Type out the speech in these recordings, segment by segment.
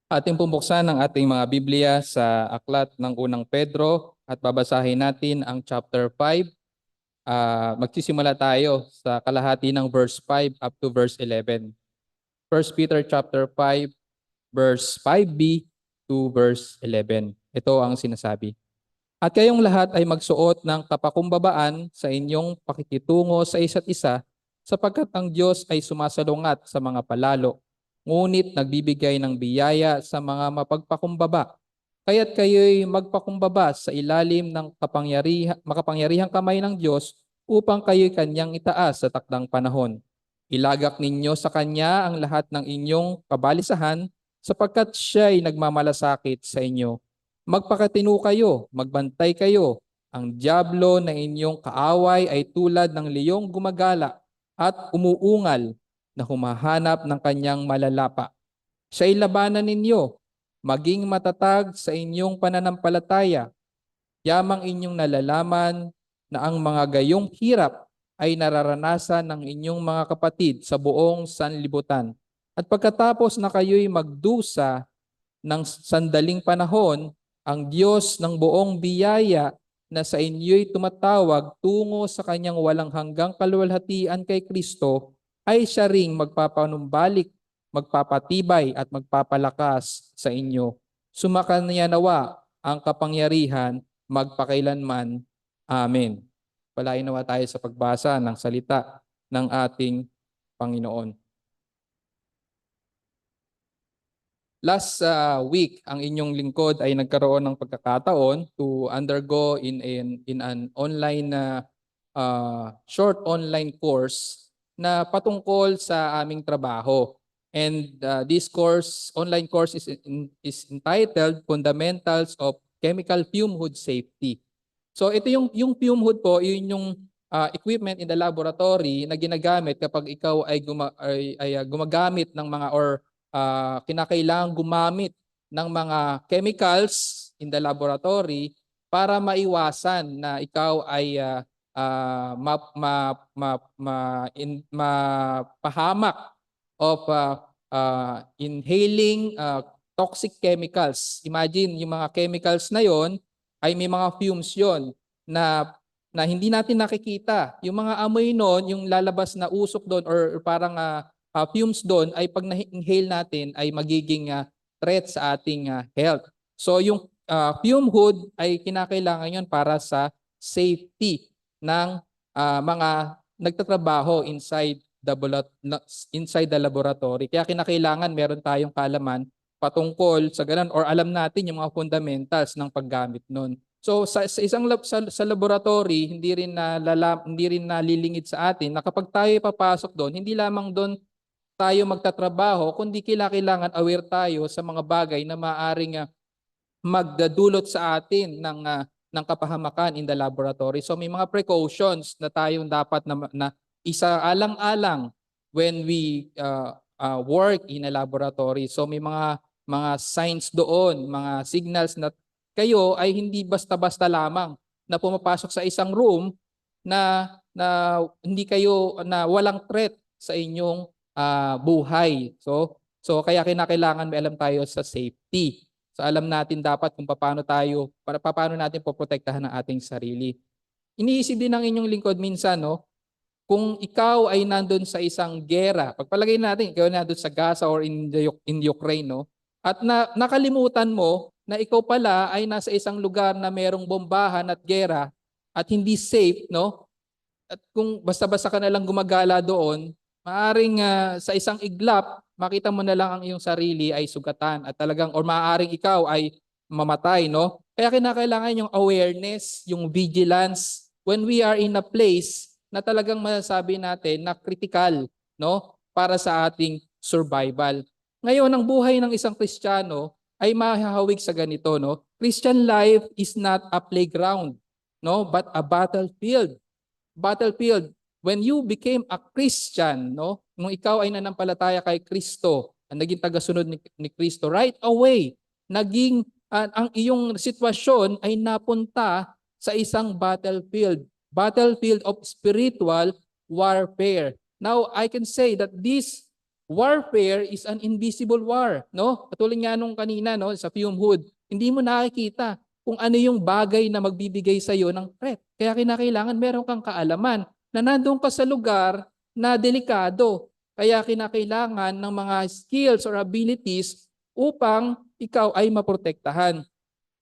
Ating pumbuksan ang ating mga Biblia sa aklat ng unang Pedro at babasahin natin ang chapter 5. Magsisimula tayo sa kalahati ng verse 5 up to verse 11. First Peter chapter 5 verse 5b to verse 11. Ito ang sinasabi. At kayong lahat ay magsuot ng kapakumbabaan sa inyong pakikitungo sa isa't isa, sapagkat ang Diyos ay sumasalungat sa mga palalo, ngunit nagbibigay ng biyaya sa mga mapagpakumbaba. Kaya't kayo'y magpakumbaba sa ilalim ng makapangyarihang kamay ng Diyos upang kayo'y kanyang itaas sa takdang panahon. Ilagak ninyo sa kanya ang lahat ng inyong kabalisahan sapagkat siya'y nagmamalasakit sa inyo. Magpakatino kayo, magbantay kayo. Ang dyablo na inyong kaaway ay tulad ng leyong gumagala at umuungal na humahanap ng kanyang malalapa. Siya'y labanan ninyo, maging matatag sa inyong pananampalataya. Yamang inyong nalalaman na ang mga gayong hirap ay nararanasan ng inyong mga kapatid sa buong sanlibutan. At pagkatapos na kayo'y magdusa ng sandaling panahon, ang Diyos ng buong biyaya na sa inyo'y tumatawag tungo sa kanyang walang hanggang kaluwalhatian kay Kristo, ay siya ring magpapanumbalik, magpapatibay at magpapalakas sa inyo. Sumakanya nawa ang kapangyarihan magpakailanman. Amen. Palain nawa tayo sa pagbasa ng salita ng ating Panginoon. Last week, ang inyong lingkod ay nagkaroon ng pagkakataon to undergo in an online short online course na patungkol sa aming trabaho. And this online course is entitled Fundamentals of Chemical Fume Hood Safety. So ito yung fume hood po, yun yung equipment in the laboratory na ginagamit kapag ikaw ay, gumagamit ng mga kinakailangan gumamit ng mga chemicals in the laboratory para maiwasan na ikaw ay mapahamak of inhaling toxic chemicals. Imagine, yung mga chemicals na yon ay may mga fumes yon na hindi natin nakikita. Yung mga amoy noon, yung lalabas na usok doon or parang fumes doon ay pag na-inhale natin ay magiging threat sa ating health. So yung fume hood ay kinakailangan yon para sa safety ng mga nagtatrabaho inside the laboratory. Kaya kinakailangan meron tayong kaalaman patungkol sa ganun or alam natin yung mga fundamentals ng paggamit nun. So sa isang sa laboratory, hindi rin nalilingid sa atin na kapag tayo papasok doon, hindi lamang doon tayo magtatrabaho, kundi kailangan aware tayo sa mga bagay na maaring magdadulot sa atin ng kapahamakan in the laboratory. So may mga precautions na tayong dapat na isaalang-alang when we work in a laboratory. So may mga signs doon, mga signals na kayo ay hindi basta-basta lamang na pumapasok sa isang room na hindi kayo na walang threat sa inyong buhay. So kaya kinakailangan may alam tayo sa safety. So alam natin dapat kung paano natin poprotektahan ang ating sarili. Iniisip din ng inyong lingkod minsan, no, kung ikaw ay nandun sa isang gera, pagpalagay natin, ikaw nandun sa Gaza or in Ukraine, no, at nakalimutan mo na ikaw pala ay nasa isang lugar na merong bombahan at gera at hindi safe, no? At kung basta-basta ka na lang gumagala doon, maaring sa isang iglap, makita mo na lang ang iyong sarili ay sugatan at talagang or maaaring ikaw ay mamatay, no? Kaya kinakailangan yung awareness, yung vigilance when we are in a place na talagang masasabi natin na critical, no? Para sa ating survival. Ngayon, ang buhay ng isang Kristiyano ay mahahawig sa ganito, no? Christian life is not a playground, no, but a battlefield. When you became a Christian, no, nung ikaw ay nanampalataya kay Kristo, ang naging tagasunod ni Kristo, right away naging ang iyong sitwasyon ay napunta sa isang battlefield of spiritual warfare. Now I can say that this warfare is an invisible war, no? Katulad nga nung kanina, no, sa fume hood, hindi mo nakikita kung ano yung bagay na magbibigay sa iyo ng threat. Kaya kinakailangan meron kang kaalaman na nandoon ka sa lugar na delikado. Kaya kinakailangan ng mga skills or abilities upang ikaw ay maprotektahan.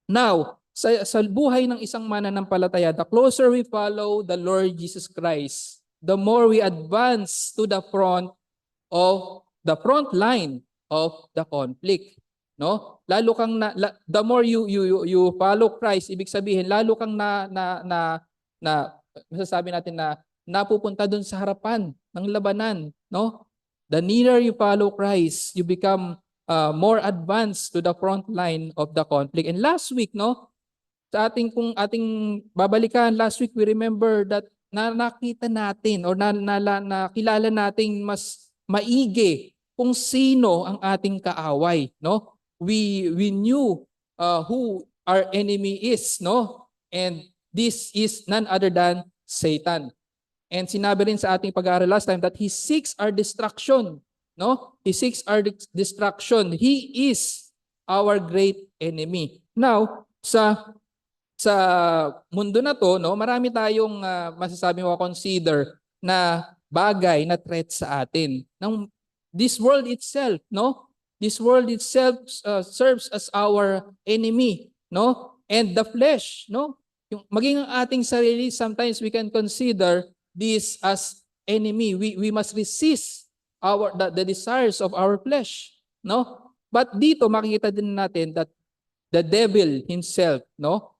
Now, sa buhay ng isang mananampalataya, the closer we follow the Lord Jesus Christ, the more we advance to the front line of the conflict, no? Lalo kang the more you follow Christ, ibig sabihin lalo kang na masasabi natin na napupunta doon sa harapan ng labanan, no? The nearer you follow Christ, you become more advanced to the front line of the conflict. And last week, no, sa ating babalikan, last week we remember that nakita natin or nakilala nating mas maigi kung sino ang ating kaaway, no? We knew who our enemy is, no? And this is none other than Satan. And sinabi rin sa ating pag-aaral last time that he seeks our destruction, no? He seeks our destruction. He is our great enemy. Now, sa mundo na to, no, marami tayong masasabi mo consider na bagay na threat sa atin. This world itself, no? This world itself serves as our enemy, no? And the flesh, no? Yung maging ang ating sarili, sometimes we can consider this as enemy. We must resist the desires of our flesh, no? But dito makikita din natin that the devil himself, no?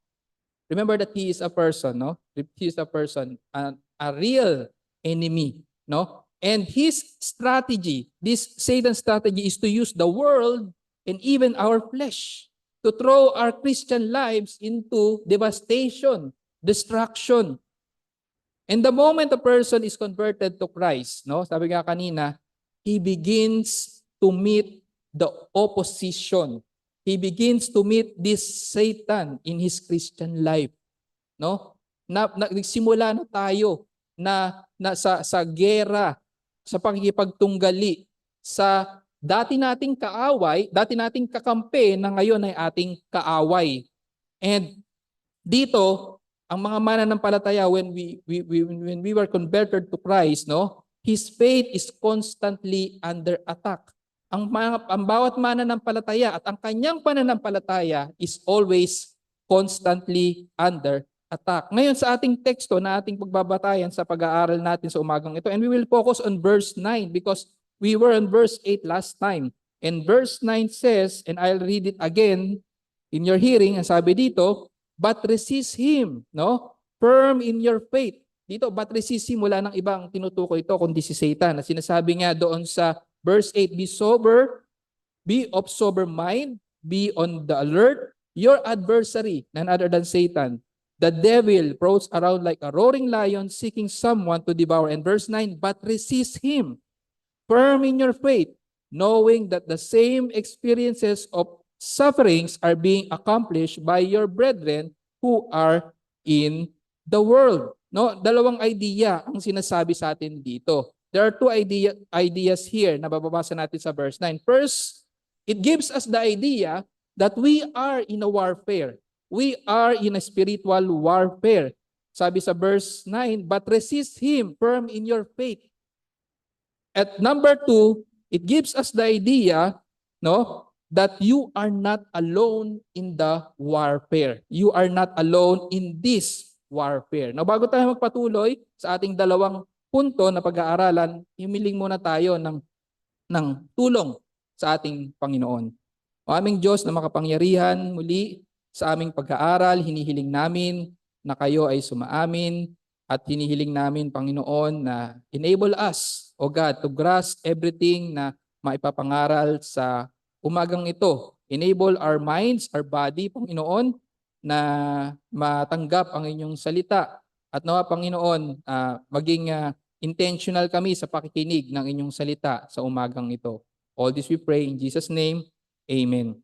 Remember that he is a person, no? He is a person, a real enemy, no? And his strategy, this Satan's strategy, is to use the world and even our flesh to throw our Christian lives into devastation, destruction. And the moment a person is converted to Christ, no? Sabi nga kanina, he begins to meet the opposition. He begins to meet this Satan in his Christian life, no? Nagsimula na tayo na sa gera, sa pagkikipagtunggali sa dati nating kaaway, dati nating kakampi na ngayon ay ating kaaway. And dito, ang mga mananampalataya when we were converted to Christ, no? His faith is constantly under attack. Ang bawat mananampalataya at ang kanyang pananampalataya is always constantly under attack. Ngayon sa ating teksto na ating pagbabatayan sa pag-aaral natin sa umagang ito, and we will focus on verse 9 because we were on verse 8 last time. And verse 9 says, and I'll read it again in your hearing, ang sabi dito, but resist him, no? Firm in your faith. Dito, but resist him, wala nang ibang tinutukoy ito kundi si Satan. At sinasabi nga doon sa verse 8, be sober, be of sober mind, be on the alert. Your adversary, none other than Satan, the devil prowls around like a roaring lion seeking someone to devour. And verse 9, but resist him, firm in your faith, knowing that the same experiences of sufferings are being accomplished by your brethren who are in the world. No, dalawang idea ang sinasabi sa atin dito. There are two ideas here na bababasa natin sa verse 9. First, it gives us the idea that we are in a warfare. We are in a spiritual warfare. Sabi sa verse 9, but resist him firm in your faith. At number 2, it gives us the idea, no, that you are not alone in the warfare. You are not alone in this warfare. Now, bago tayo magpatuloy sa ating dalawang punto na pag-aaralan, humiling muna tayo ng tulong sa ating Panginoon. O aming Diyos na makapangyarihan, muli sa aming pag-aaral, hinihiling namin na kayo ay sumaamin at hinihiling namin, Panginoon, na enable us, O God, to grasp everything na maipapangaral sa umagang ito. Enable our minds, our body, Panginoon, na matanggap ang inyong salita. At nawa, Panginoon, maging intentional kami sa pakikinig ng inyong salita sa umagang ito. All this we pray in Jesus' name. Amen.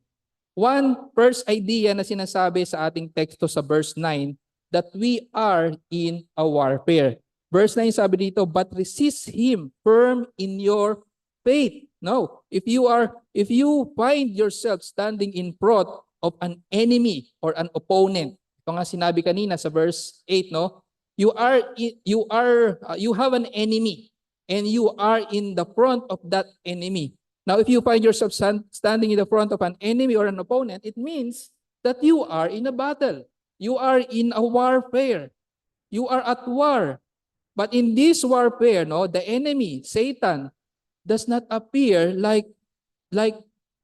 One first idea na sinasabi sa ating teksto sa verse 9, that we are in a warfare. Verse 9 sabi dito, but resist him firm in your faith. No. If you find yourself standing in front of an enemy or an opponent, ito nga sinabi kanina sa verse 8, no? You have an enemy and you are in the front of that enemy. Now, if you find yourself standing in the front of an enemy or an opponent, it means that you are in a battle. You are in a warfare. You are at war. But in this warfare, no, the enemy, Satan, does not appear like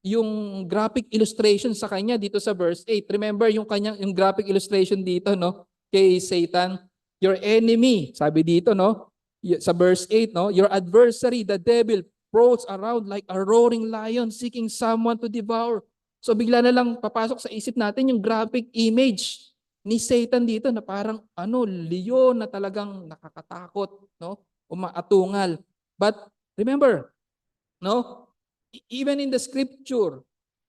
yung graphic illustration sa kanya dito sa verse 8. Remember yung graphic illustration dito, no, kay Satan, your enemy, sabi dito, no, sa verse 8, no, your adversary, the devil, prowls around like a roaring lion seeking someone to devour. So bigla na lang papasok sa isip natin yung graphic image ni Satan dito na parang leon na talagang nakakatakot, no? Umaatungal. But remember, no? Even in the scripture,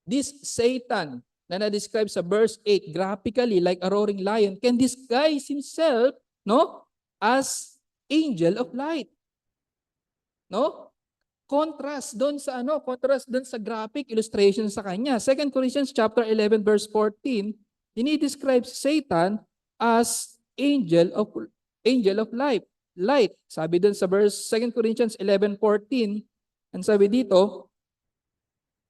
this Satan na na-describe sa verse 8 graphically like a roaring lion can disguise himself, no, as angel of light. No? Contrast doon sa graphic illustration sa kanya. 2 Corinthians chapter 11 verse 14, dinidescribe Satan as angel of light. Sabi doon sa verse 2 Corinthians 11:14, ang sabi dito,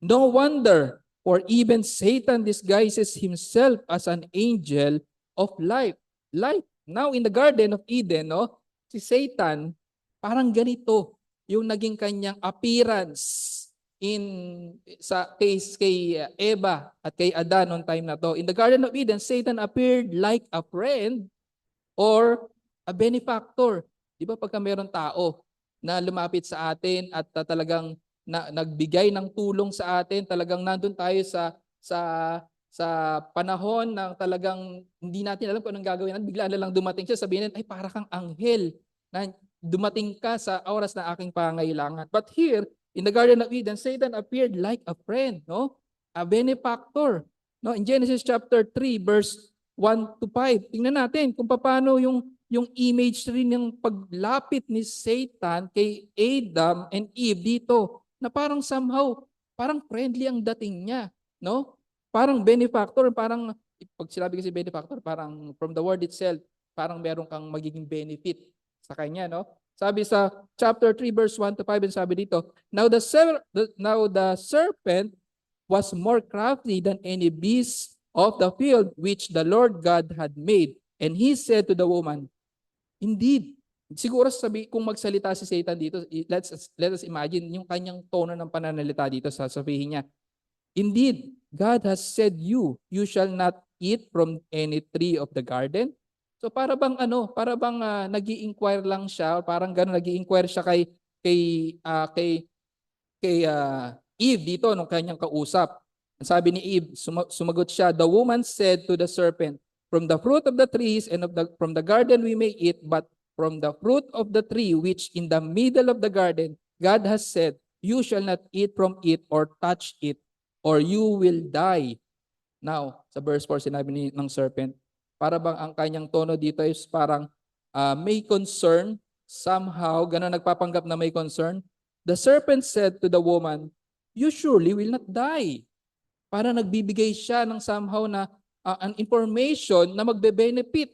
no wonder, for even Satan disguises himself as an angel of light. Now in the Garden of Eden, no, si Satan parang ganito yung naging kanyang appearance kay Eva at kay Adan noong time na to. In the Garden of Eden, Satan appeared like a friend or a benefactor. Di ba pagka mayroong tao na lumapit sa atin at talagang nagbigay ng tulong sa atin, talagang nandun tayo sa panahon na talagang hindi natin alam kung anong gagawin natin, bigla na lang dumating siya, sabihin natin, ay para kang anghel na dumating ka sa oras na aking pangailangan. But here, in the Garden of Eden, Satan appeared like a friend, no? A benefactor. No? In Genesis chapter 3, verse 1 to 5, tingnan natin kung paano yung image rin ng paglapit ni Satan kay Adam and Eve dito, na parang somehow, parang friendly ang dating niya. No? Parang benefactor, parang, pag sinabi kasi benefactor, parang from the word itself, parang meron kang magiging benefit sa kanya, no? Sabi sa chapter 3 verse 1 to 5, and sabi dito, now the serpent was more crafty than any beast of the field which the Lord God had made. And he said to the woman, indeed, siguro kung magsalita si Satan dito, let us imagine yung kanyang tono ng pananalita dito, sasabihin niya, indeed, God has said you shall not eat from any tree of the garden. So para bang nag-i-inquire lang siya, parang gano'n, nag-i-inquire siya kay Eve dito nung kanyang kausap. Sabi ni Eve, sumagot siya, the woman said to the serpent, from the fruit of the trees and from the garden we may eat, but from the fruit of the tree which in the middle of the garden God has said, you shall not eat from it or touch it, or you will die. Now, sa verse 4, sinabi ng serpent, para bang ang kanyang tono dito is parang may concern, somehow, gano'n nagpapanggap na may concern. The serpent said to the woman, you surely will not die. Para nagbibigay siya ng somehow na an information na magbe-benefit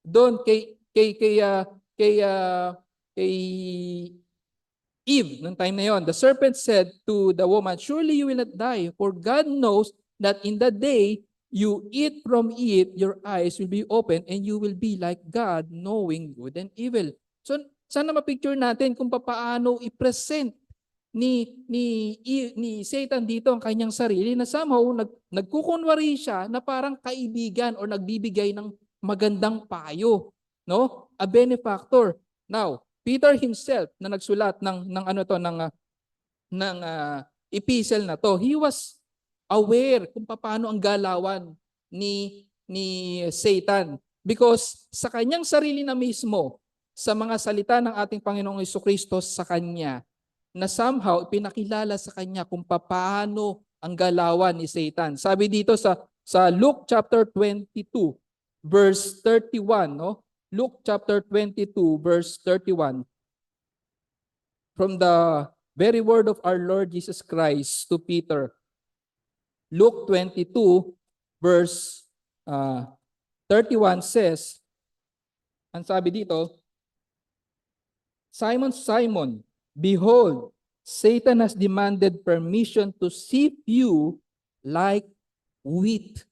doon kay Eve noong time na yon. The serpent said to the woman, surely you will not die, for God knows that in the day you eat from it, your eyes will be open and you will be like God, knowing good and evil. So, sana mapicture natin kung paano i-present ni Satan dito ang kanyang sarili na somehow nagkukunwari siya na parang kaibigan o nagbibigay ng magandang payo, no? A benefactor. Now, Peter himself na nagsulat ng epistle na to, he was aware kung paano ang galawan ni Satan, because sa kanyang sarili na mismo, sa mga salita ng ating Panginoong Jesucristo sa kanya, na somehow pinakilala sa kanya kung paano ang galawan ni Satan. Sabi dito sa Luke chapter 22 verse 31, no? Luke chapter 22 verse 31. From the very word of our Lord Jesus Christ to Peter. Luke 22 verse 31 says, ang sabi dito, Simon, Simon, behold, Satan has demanded permission to sift you like wheat.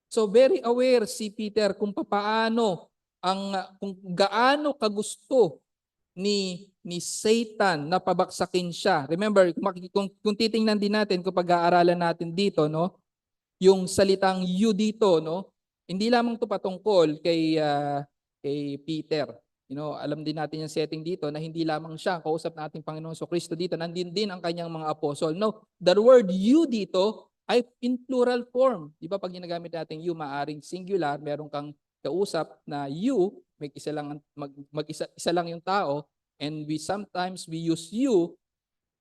So very aware si Peter kung paano kung gaano kagusto ni Satan na pabaksakin siya. Remember, kung titingnan din natin kung pag-aaralan natin dito, no, yung salitang you dito, no, hindi lamang to patungkol kay Peter. Alam din natin yung setting dito na hindi lamang siya kausap nating Panginoon Kristo dito, nandun din ang kanyang mga apostol. No, the word you dito ay in plural form. Di ba pag ginagamit natin you, maaring singular, meron kang kausap na you, isa lang yung tao, and sometimes we use you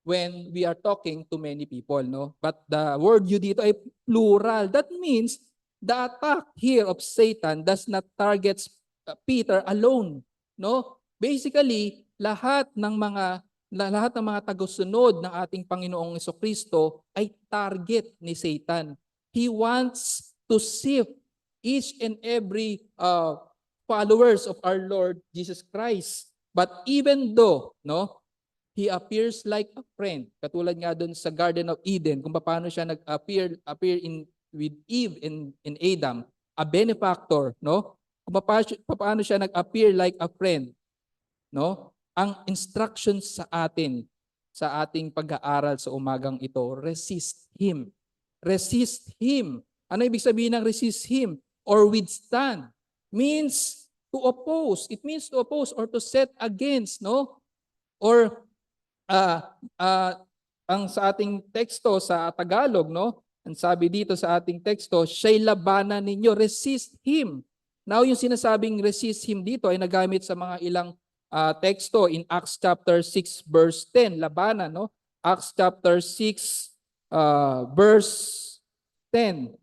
when we are talking to many people, no? But the word you dito ay plural. That means the attack here of Satan does not target Peter alone, no? Basically, lahat ng mga tagusunod ng ating Panginoong Jesucristo ay target ni Satan. He wants to sift each and every followers of our Lord Jesus Christ. But even though, no, he appears like a friend, katulad nga doon sa Garden of Eden, kung paano siya nag-appear with Eve in Adam, a benefactor, no? Kung paano siya nag-appear like a friend, no? Ang instructions sa atin sa ating pag-aaral sa umagang ito, resist him. Resist him. Ano ibig sabihin ng resist him or withstand? Means to oppose. It means to oppose or to set against, no? Or ang sa ating teksto sa Tagalog, no? Ang sabi dito sa ating teksto, siya'y labanan ninyo, resist him. Now, yung sinasabing resist him dito ay nagamit sa mga ilang teksto in Acts chapter 6 verse 10, labanan, no? Acts chapter 6 verse 10.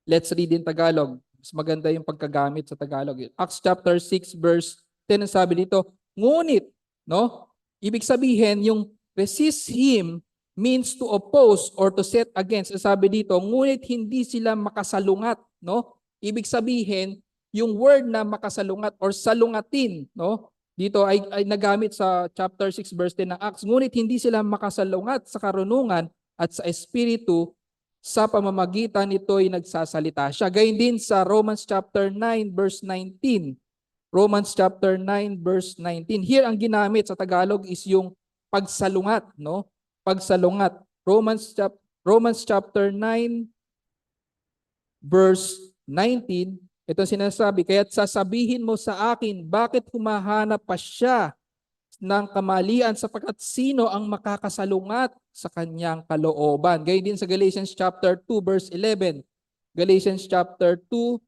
Let's read in Tagalog. Mas maganda yung pagkagamit sa Tagalog. Acts chapter 6 verse 10, ang sabi dito, ngunit, no? Ibig sabihin, yung resist him means to oppose or to set against. Sabi dito, ngunit hindi sila makasalungat, no? Ibig sabihin, yung word na makasalungat or salungatin, no? Dito ay nagamit sa chapter 6 verse 10 ng Acts. Ngunit hindi sila makasalungat sa karunungan at sa espiritu, sa pamamagitan nito ay nagsasalita siya. Gayun din sa Romans chapter 9 verse 19. Romans chapter 9 verse 19. Here ang ginamit sa Tagalog is yung pagsalungat, no? Pagsalungat. Romans chapter 9 verse 19. Ito sinasabi, kaya't sasabihin mo sa akin, bakit humahanap pa siya ng kamalian sapagkat sino ang makakasalungat sa kanyang kalooban. Gayun din sa Galatians chapter 2 verse 11. Galatians chapter 2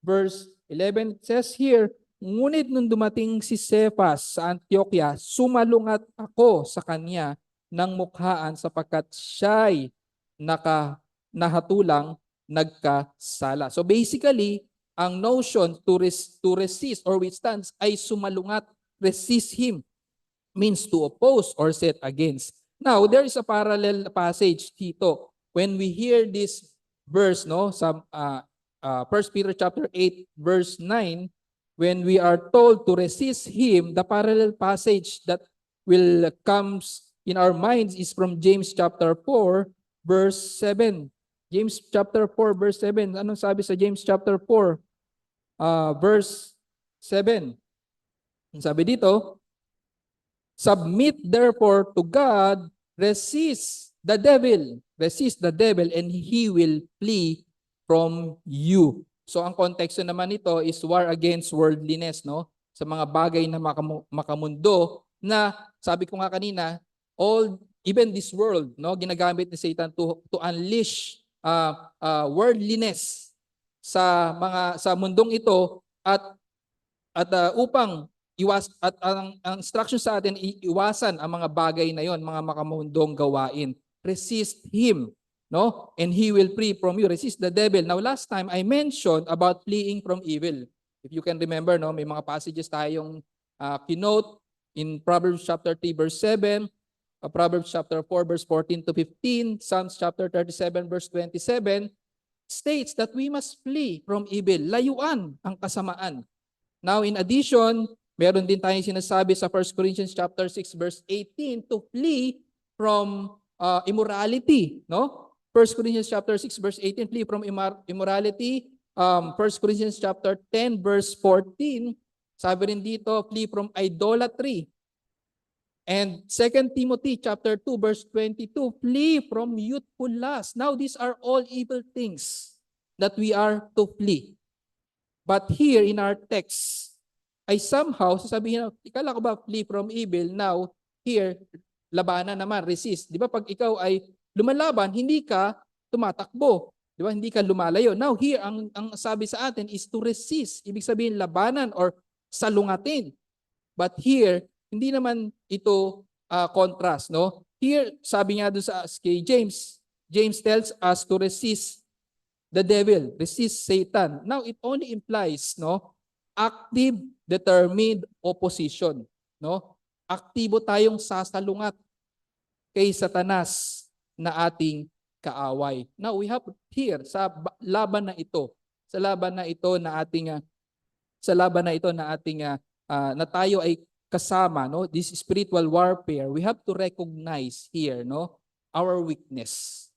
verse 11 says here, ngunit nung dumating si Cephas sa Antioquia, sumalungat ako sa kanya ng mukhaan sapagkat siya'y nahatulang nagkasala. So basically, ang notion to resist or withstand ay sumalungat, resist him, means to oppose or set against. Now, there is a parallel passage dito. When we hear this verse, no, sa 1 Peter chapter 8 verse 9, when we are told to resist him, the parallel passage that will comes in our minds is from James chapter 4 verse 7. James chapter 4 verse 7. Anong sabi sa James chapter 4 verse 7? Ang sabi dito, submit therefore to God, resist the devil, and he will flee from you. So ang konteksto naman nito is war against worldliness, no? Sa mga bagay na makamundo na sabi ko nga kanina, even this world, no, ginagamit ni Satan to unleash worldliness sa mundong ito at upang ang instruction sa atin iwasan ang mga bagay na yon, mga makamundong gawain. Resist him, no? And he will flee from you. Resist the devil. Now last time I mentioned about fleeing from evil. If you can remember, no, may mga passages tayong kinote in Proverbs chapter 3 verse 7, Proverbs chapter 4 verse 14 to 15, Psalms chapter 37 verse 27 states that we must flee from evil, layuan ang kasamaan. Now in addition, meron din tayong sinasabi sa 1 Corinthians chapter 6 verse 18 to flee from immorality, no? 1 Corinthians chapter 6 verse 18, flee from immorality. 1 Corinthians chapter 10 verse 14, sabi rin dito, flee from idolatry. And 2 Timothy chapter 2 verse 22, flee from youthful lust. Now these are all evil things that we are to flee. But here in our text, ay somehow, sasabihin na, ikala ko ba flee from evil? Now, here, labanan naman, resist. Di ba pag ikaw ay lumalaban, hindi ka tumatakbo. Di ba? Hindi ka lumalayo. Now, here, ang sabi sa atin is to resist. Ibig sabihin, labanan or salungatin. But here, hindi naman ito contrast, no? Here, sabi nga doon sa kay James, James tells us to resist the devil, resist Satan. Now, it only implies, no, active, determined opposition, no? Aktibo tayong sasalungat kay Satanas na ating kaaway. Now, we have here sa laban na ito, sa laban na ito na ating na tayo ay kasama, no, this spiritual warfare, we have to recognize here, no, our weakness,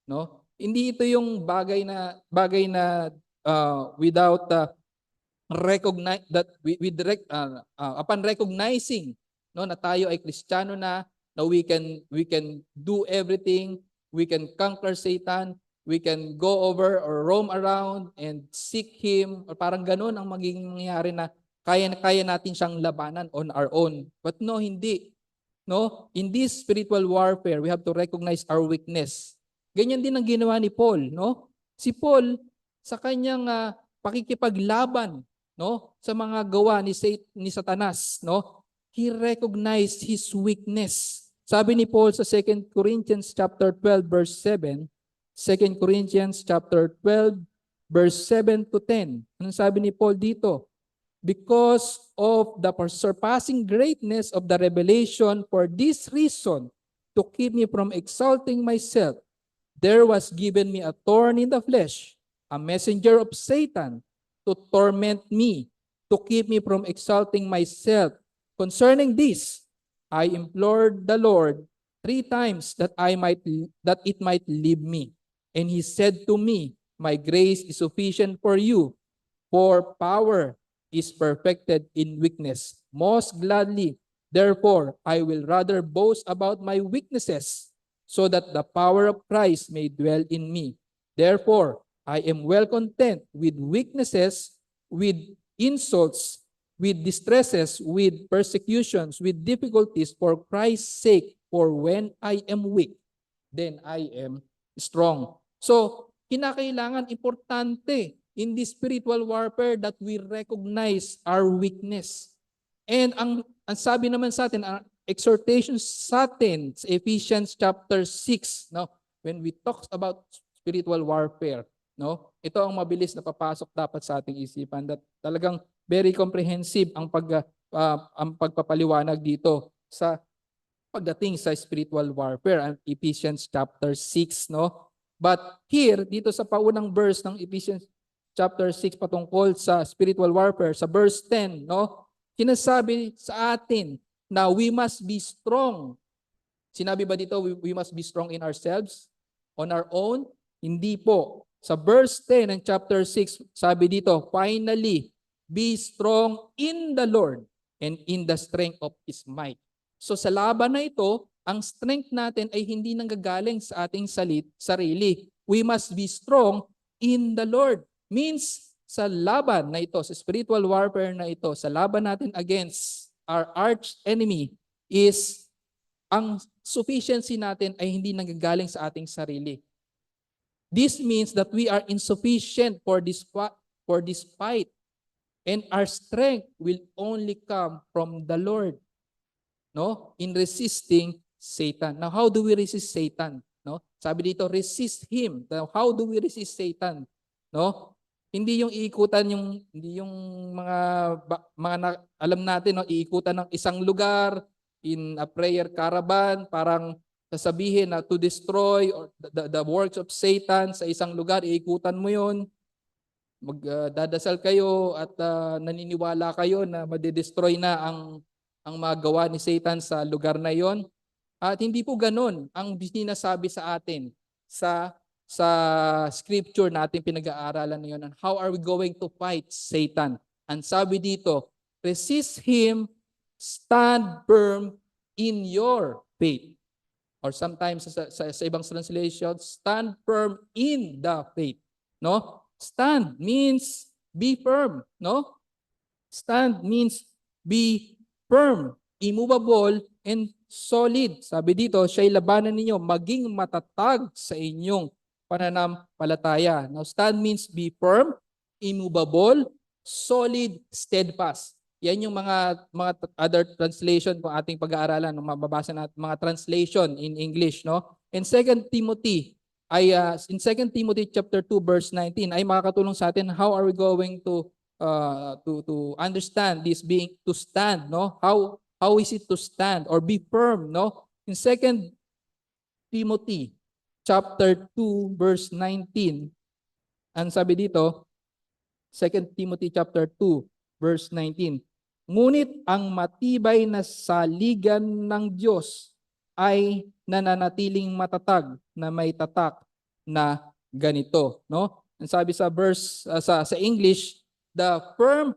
no? Hindi ito yung bagay na without recognize that upon recognizing, no, na tayo ay Kristiyano na we can do everything, we can conquer Satan, we can go over or roam around and seek him, or parang ganun ang magiging mangyayari na kaya natin siyang labanan on our own. But no, hindi. No, in this spiritual warfare, we have to recognize our weakness. Ganyan din ang ginawa ni Paul, no? Si Paul sa kanyang pakikipaglaban, no, sa mga gawa ni Satanas, no? He recognized his weakness. Sabi ni Paul sa 2 Corinthians chapter 12 verse 7, 2 Corinthians chapter 12 verse 7 to 10. Anong sabi ni Paul dito? Because of the surpassing greatness of the revelation, for this reason, to keep me from exalting myself, there was given me a thorn in the flesh, a messenger of Satan, to torment me, to keep me from exalting myself. Concerning this, I implored the Lord 3 times that it might leave me. And he said to me, my grace is sufficient for you, for power is perfected in weakness. Most gladly, therefore, I will rather boast about my weaknesses, so that the power of Christ may dwell in me. Therefore, I am well content with weaknesses, with insults, with distresses, with persecutions, with difficulties for Christ's sake. For when I am weak, then I am strong. So, kinakailangan, importante in this spiritual warfare that we recognize our weakness. And ang sabi naman sa atin, ang exhortation sa atin sa Ephesians chapter 6, no, when we talk about spiritual warfare, no, ito ang mabilis na papasok dapat sa ating isipan, that talagang very comprehensive ang pagpapaliwanag dito sa pagdating sa spiritual warfare, ang Ephesians chapter 6, no. But here, dito sa paunang verse ng Ephesians chapter 6 patungkol sa spiritual warfare, sa verse 10, no, sinasabi sa atin na we must be strong. Sinabi ba dito we must be strong in ourselves? On our own? Hindi po. Sa verse 10 ng chapter 6, sabi dito, finally, be strong in the Lord and in the strength of His might. So sa laban na ito, ang strength natin ay hindi nanggagaling sa ating sarili. We must be strong in the Lord. Means sa laban na ito, sa spiritual warfare na ito, sa laban natin against our arch enemy, is ang sufficiency natin ay hindi nanggagaling sa ating sarili. This means that we are insufficient for this fight, and our strength will only come from the Lord, no, in resisting Satan. Now, how do we resist Satan? No? Sabi dito, resist him. Now, how do we resist Satan? No? Hindi yung iikutan hindi yung mga alam natin, no, iikutan ng isang lugar, in a prayer caravan, parang sasabihin na to destroy or the works of Satan sa isang lugar, iikutan mo yun, magdadasal kayo at naniniwala kayo na madidestroy na ang magawa ni Satan sa lugar na yon. At hindi po ganun ang sinasabi sa atin sa scripture natin pinag-aaralan ngayon. And how are we going to fight Satan? Ang sabi dito, resist him, stand firm in your faith. Or sometimes sa ibang translations, stand firm in the faith. No? Stand means be firm. No? Stand means be firm, immovable, and solid. Sabi dito, siya'y labanan ninyo, maging matatag sa inyong pananampalataya. Now, stand means be firm, immovable, solid, steadfast. Yan yung mga other translation kung ating pag-aaralan, mababasa natin mga translation in English, no? In 2 Timothy in 2 Timothy chapter 2 verse 19 ay makakatulong sa atin how are we going to understand this being to stand, no? How is it to stand or be firm, no? In 2 Timothy chapter 2 verse 19, ang sabi dito, 2 Timothy chapter 2 verse 19, ngunit ang matibay na saligan ng Diyos ay nananatiling matatag na may tatak na ganito, no? Ang sabi sa verse sa English, the firm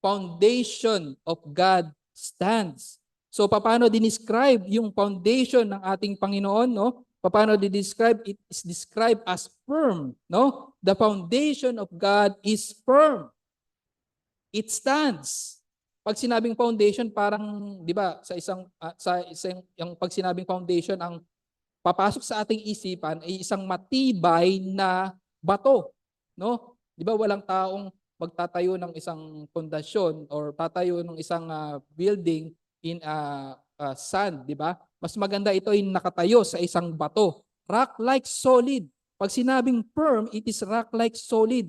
foundation of God stands. So paano dinescribe yung foundation ng ating Panginoon, no? Paano di-describe? It is described as firm, no? The foundation of God is firm. It stands. Pag sinabing foundation, parang 'di ba, sa isang yung pag sinabing foundation, ang papasok sa ating isipan ay isang matibay na bato, no? 'Di ba walang taong magtatayo ng isang pundasyon or tatayo ng isang building in sand, 'di ba? Mas maganda ito ay nakatayo sa isang bato, rock like solid. Pag sinabing firm, it is rock like solid,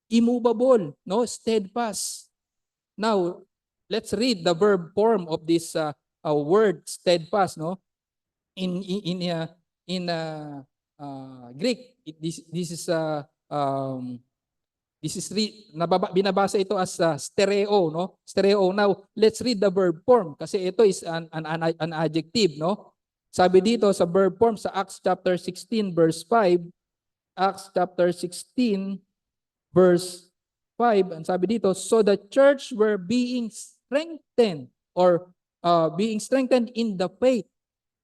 immovable, no? Steadfast. Now, let's read the verb form of this word steadfast, no? In Greek, binabasa ito as stereo, no? Stereo. Now, let's read the verb form kasi ito is an adjective, no? Sabi dito sa verb form sa Acts chapter 16 verse 5, Acts chapter 16 verse 5, ang sabi dito, so the church were being strengthened or being strengthened in the faith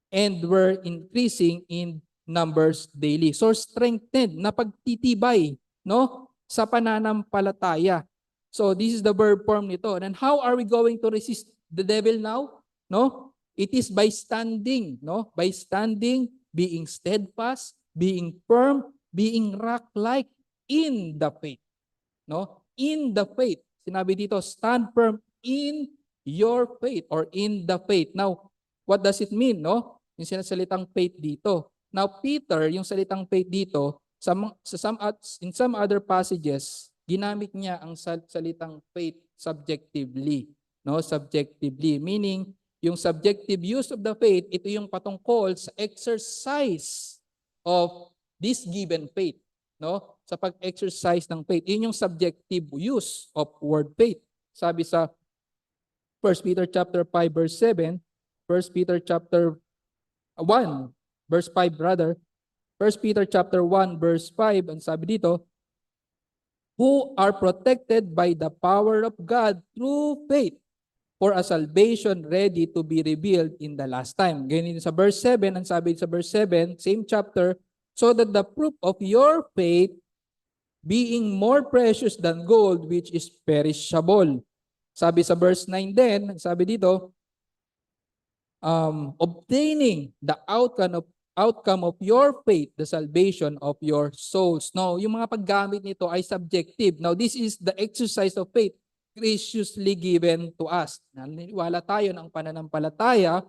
and were increasing in numbers daily. So strengthened, napagtitibay, no? Sa pananampalataya. So this is the verb form nito. And how are we going to resist the devil now? No? It is by standing, no? By standing, being steadfast, being firm, being rock-like in the faith. No? In the faith. Sinabi dito, stand firm in your faith or in the faith. Now, what does it mean, no? Yung sinasalitang faith dito. Now, Peter, yung salitang faith dito, in some other passages, ginamit niya ang salitang faith subjectively, no? Subjectively, meaning yung subjective use of the faith, ito yung patungkol sa exercise of this given faith, no? Sa pag-exercise ng faith. Yun yung subjective use of word faith. Sabi sa 1 Peter chapter 5 verse 7, 1 Peter chapter 1 verse 5 rather, 1 Peter chapter 1 verse 5, ang sabi dito, who are protected by the power of God through faith for a salvation ready to be revealed in the last time. Ganyan sa verse 7, ang sabi sa verse 7, same chapter, so that the proof of your faith being more precious than gold which is perishable. Sabi sa verse 9 din, sabi dito, obtaining the outcome of your faith, the salvation of your souls. No, yung mga paggamit nito ay subjective. Now, this is the exercise of faith graciously given to us. Naniniwala tayo ng pananampalataya,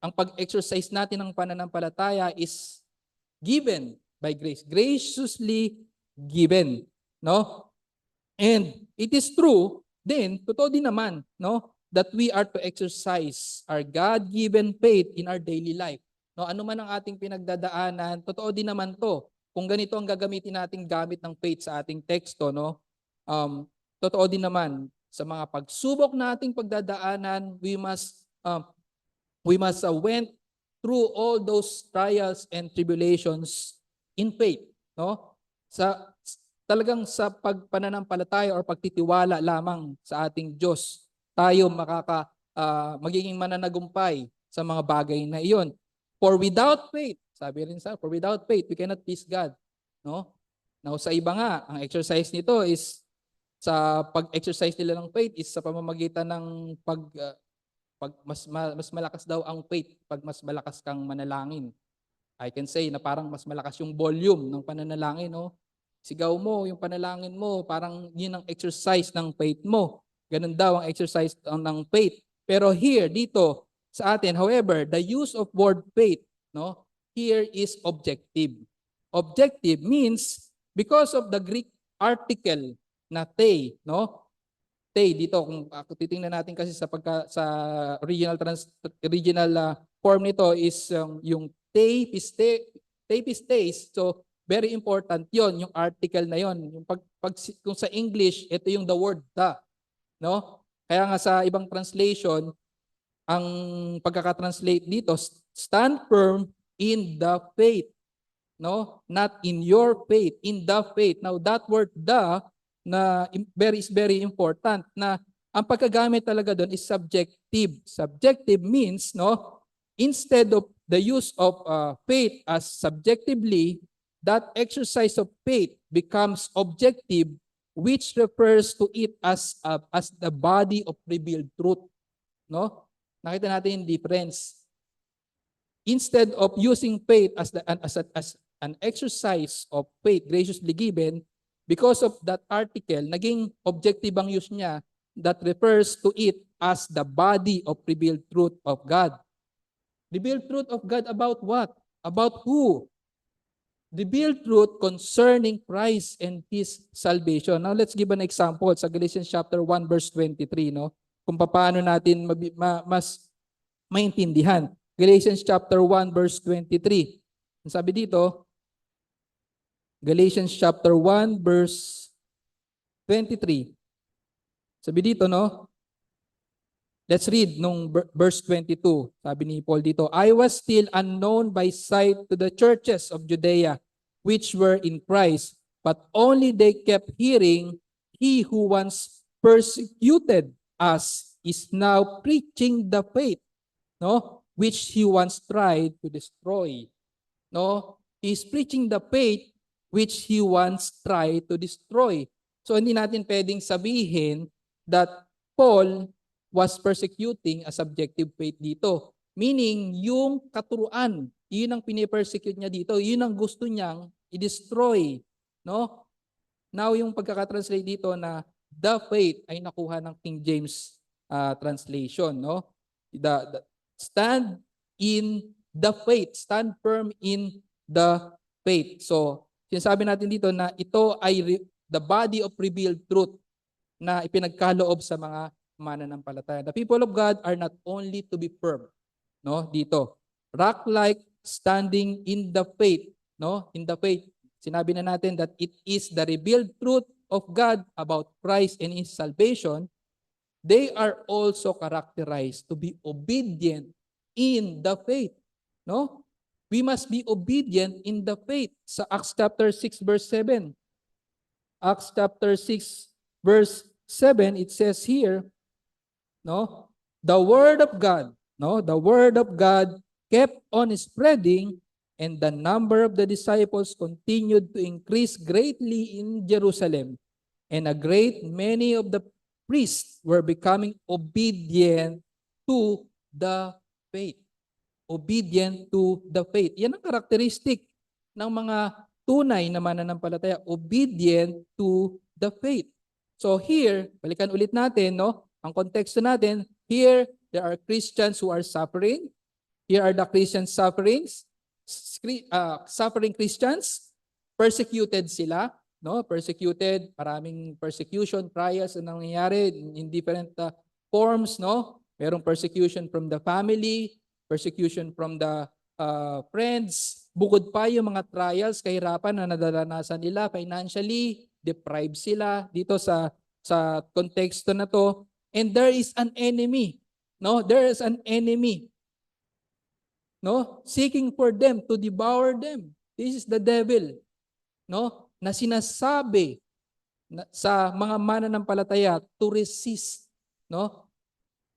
ang pag-exercise natin ng pananampalataya is given by grace. Graciously given, no? And it is true din, totoo din naman, no? that we are to exercise our God-given faith in our daily life. No, ano man ang ating pinagdadaanan, totoo din naman 'to. Kung ganito ang gagamitin nating gamit ng faith sa ating teksto, no? Totoo din naman sa mga pagsubok nating pagdadaanan, we must went through all those trials and tribulations in faith, no? Talagang sa pagpananampalataya or pagtitiwala lamang sa ating Diyos, tayo magiging mananagumpay sa mga bagay na iyon. For without faith, sabi rin for without faith, we cannot please God, no? Now sa iba nga, ang exercise nito is sa pag-exercise nila ng faith is sa pamamagitan ng pag mas malakas daw ang faith pag mas malakas kang manalangin. I can say na parang mas malakas yung volume ng pananalangin, no? Sigaw mo, yung panalangin mo, parang yun ang exercise ng faith mo. Ganun daw ang exercise ng faith. Pero here, dito, sa atin, however, the use of word faith, no, here is objective. Objective means because of the Greek article na te, no? Te dito kung titingnan natin kasi sa original form nito is yung te pistes. So very important 'yon, yung article na 'yon. Yung kung sa English, ito yung the word the, no? Kaya nga sa ibang translation, ang pagkaka-translate dito, stand firm in the faith, no? Not in your faith, in the faith. Now that word the na is very important, na ang pagkagamit talaga doon is subjective. Subjective means, no, instead of the use of faith as subjectively, that exercise of faith becomes objective, which refers to it as the body of revealed truth, no? Nakita natin yung difference. Instead of using faith as an exercise of faith graciously given, because of that article, naging objective ang use niya that refers to it as the body of revealed truth of God. Revealed truth of God about what? About who? Revealed truth concerning Christ and His salvation. Now let's give an example sa Galatians chapter 1 verse 23, no? Kung paano natin mas maintindihan. Galatians chapter 1 verse 23. Sabi dito, Galatians chapter 1 verse 23. Sabi dito, no? Let's read nung verse 22. Sabi ni Paul dito, I was still unknown by sight to the churches of Judea, which were in Christ, but only they kept hearing, he who once persecuted us is now preaching the faith, no, which he once tried to destroy. No, he's preaching the faith which he once tried to destroy. So hindi natin pwedeng sabihin that Paul was persecuting a subjective faith dito. Meaning, yung katuruan, yun ang pinipersecute niya dito, yun ang gusto niyang i-destroy. No? Now, yung pagkakatranslate dito na the faith ay nakuha ng King James translation. No? Stand in the faith. Stand firm in the faith. So, sinasabi natin dito na ito ay the body of revealed truth na ipinagkaloob sa mga mananampalataya. The people of God are not only to be firm, no? Dito, rock-like standing in the faith, no? In the faith. Sinabi na natin that it is the revealed truth of God about Christ and His salvation. They are also characterized to be obedient in the faith, no? We must be obedient in the faith. Sa Acts chapter 6 verse 7. Acts chapter 6 verse 7, it says here, no, the word of God, no, the word of God kept on spreading, and the number of the disciples continued to increase greatly in Jerusalem, and a great many of the priests were becoming obedient to the faith. Obedient to the faith. Yan ang karakteristik ng mga tunay na mananampalataya. Obedient to the faith. So here, balikan ulit natin, no? Ang konteksto natin, here there are Christians who are suffering. Here are the Christian sufferings. Suffering Christians, persecuted sila, no? Persecuted, maraming persecution, trials na nangyayari in different forms, no? Merong persecution from the family, persecution from the friends, bukod pa yung mga trials, kahirapan na nadaranasan nila financially, deprived sila dito sa konteksto na to. And there is an enemy, no? There is an enemy, no? Seeking for them to devour them. This is the devil, no? Na sinasabi sa mga mananampalataya to resist, no?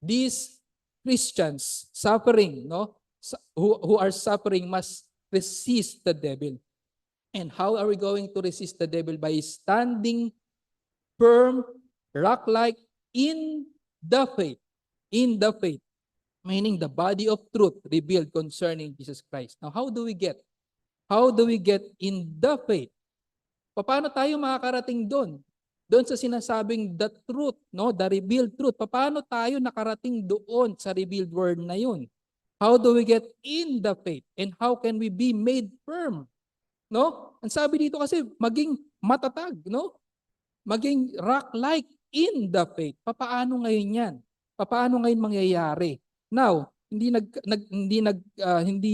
These Christians suffering, no? Who are suffering must resist the devil. And how are we going to resist the devil? By standing firm, rock-like in the faith. In the faith. Meaning the body of truth revealed concerning Jesus Christ. Now, how do we get? How do we get in the faith? Paano tayo makakarating doon? Doon sa sinasabing the truth, no? The revealed truth. Paano tayo nakarating doon sa revealed word na yun? How do we get in the faith? And how can we be made firm? No? Ang sabi dito kasi, maging matatag, no? Maging rock-like in the faith. Paano ngayon yan? Paano ngayon mangyayari? Now, hindi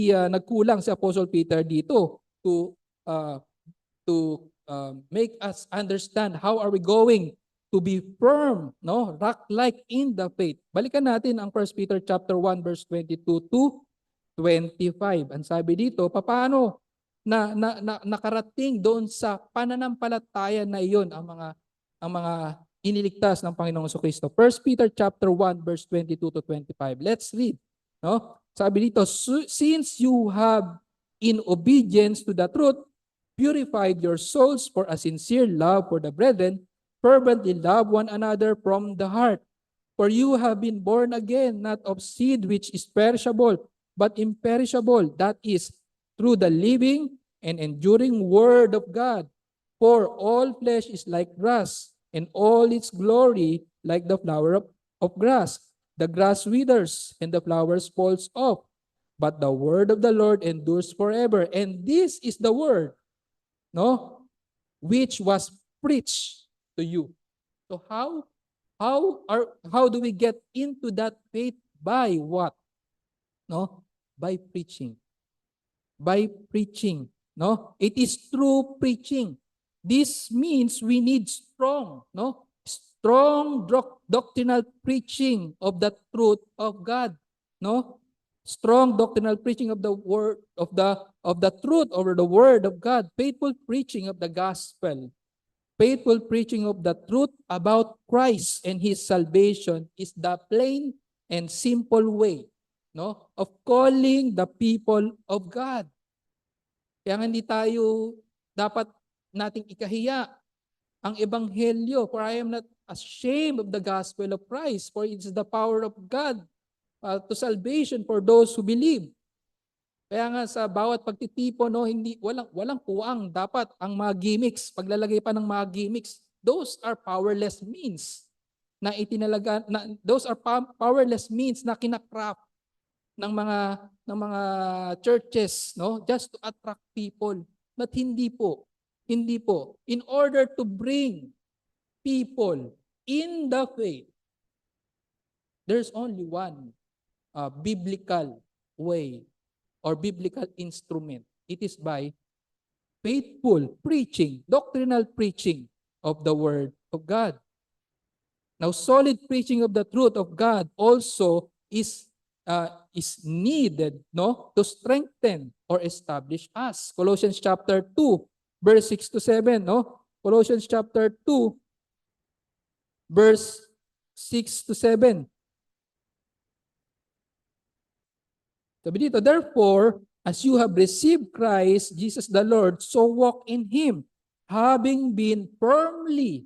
nagkulang si Apostle Peter dito to make us understand how are we going to be firm, no? Rock-like in the faith. Balikan natin ang 1 Peter chapter 1 verse 22 to 25. Ang sabi dito, paano nakarating doon sa pananampalataya na iyon ang mga iniligtas ng Panginoong Jesucristo. 1 Peter chapter 1 verse 22 to 25. Let's read, no? Sabi dito, since you have in obedience to the truth purified your souls for a sincere love for the brethren, fervently love one another from the heart. For you have been born again, not of seed which is perishable, but imperishable, that is, through the living and enduring word of God. For all flesh is like grass, and all its glory like the flower of grass. The grass withers, and the flowers falls off, but the word of the Lord endures forever. And this is the word, no, which was preached to you. So how do we get into that faith? By what? No, by preaching. By preaching, no? It is through preaching. This means we need strong, no? Strong doctrinal preaching of the truth of God, no? Strong doctrinal preaching of the word of the truth over the word of God, faithful preaching of the gospel, faithful preaching of the truth about Christ and his salvation is the plain and simple way, no, of calling the people of God. Kaya hindi tayo dapat nating ikahiya ang ebanghelyo, for I am not ashamed of the gospel of Christ, for it is the power of God to salvation for those who believe. Kaya nga sa bawat pagtitipon, no, walang puwang dapat ang mga gimmicks, paglalagay pa ng mga gimmicks, those are powerless means na itinalaga, those are powerless means na kinakraft ng mga churches, no, just to attract people. But hindi po. In order to bring people in the faith, there's only one biblical way or biblical instrument. It is by faithful preaching, doctrinal preaching of the word of God. Now, solid preaching of the truth of God also is needed, no, to strengthen or establish us. Colossians chapter 2 verse 6 to 7, no? Colossians chapter 2 verse 6 to 7. Sabi dito, therefore, as you have received Christ, Jesus the Lord, so walk in Him, having been firmly,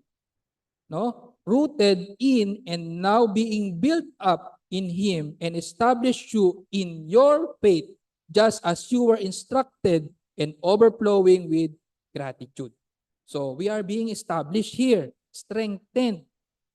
no, rooted in and now being built up in Him and established you in your faith, just as you were instructed and overflowing with gratitude. So we are being established here, strengthened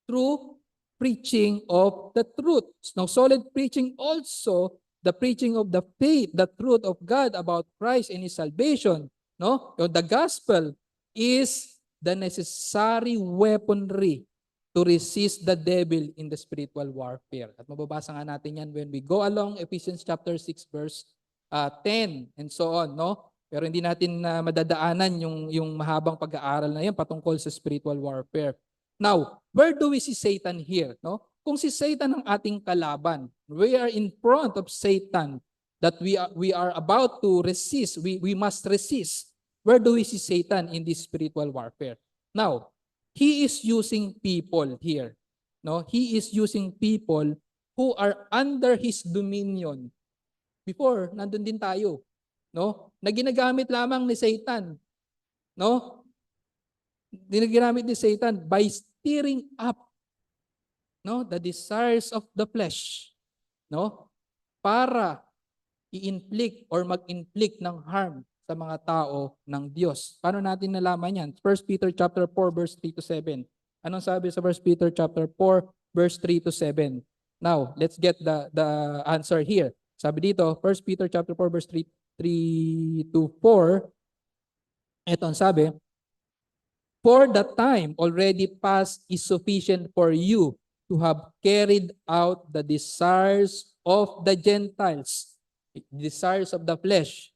through preaching of the truth. Now, solid preaching also, the preaching of the faith, the truth of God about Christ and His salvation, no? The gospel is the necessary weaponry to resist the devil in the spiritual warfare. At mababasa nga natin yan when we go along Ephesians chapter 6 verse 10 and so on, no? Pero hindi natin madadaanan yung mahabang pag-aaral na yan patungkol sa spiritual warfare. Now, where do we see Satan here, no? Kung si Satan ang ating kalaban, we are in front of Satan that we are about to resist, we must resist. Where do we see Satan in this spiritual warfare? Now, he is using people here. No, he is using people who are under his dominion. Before, nandun din tayo, no? Na ginagamit lamang ni Satan, no? Ginagamit ni Satan by stirring up, no, the desires of the flesh, no? Para i-inflict or mag-inflict ng harm sa mga tao ng Diyos. Paano natin nalaman yan? 1 Peter chapter 4 verse 3 to 7. Anong sabi sa 1 Peter chapter 4 verse 3 to 7? Now, let's get the answer here. Sabi dito, 1 Peter chapter 4 verse 3 to 4, ito ang sabi, for the time already past is sufficient for you to have carried out the desires of the Gentiles, desires of the flesh.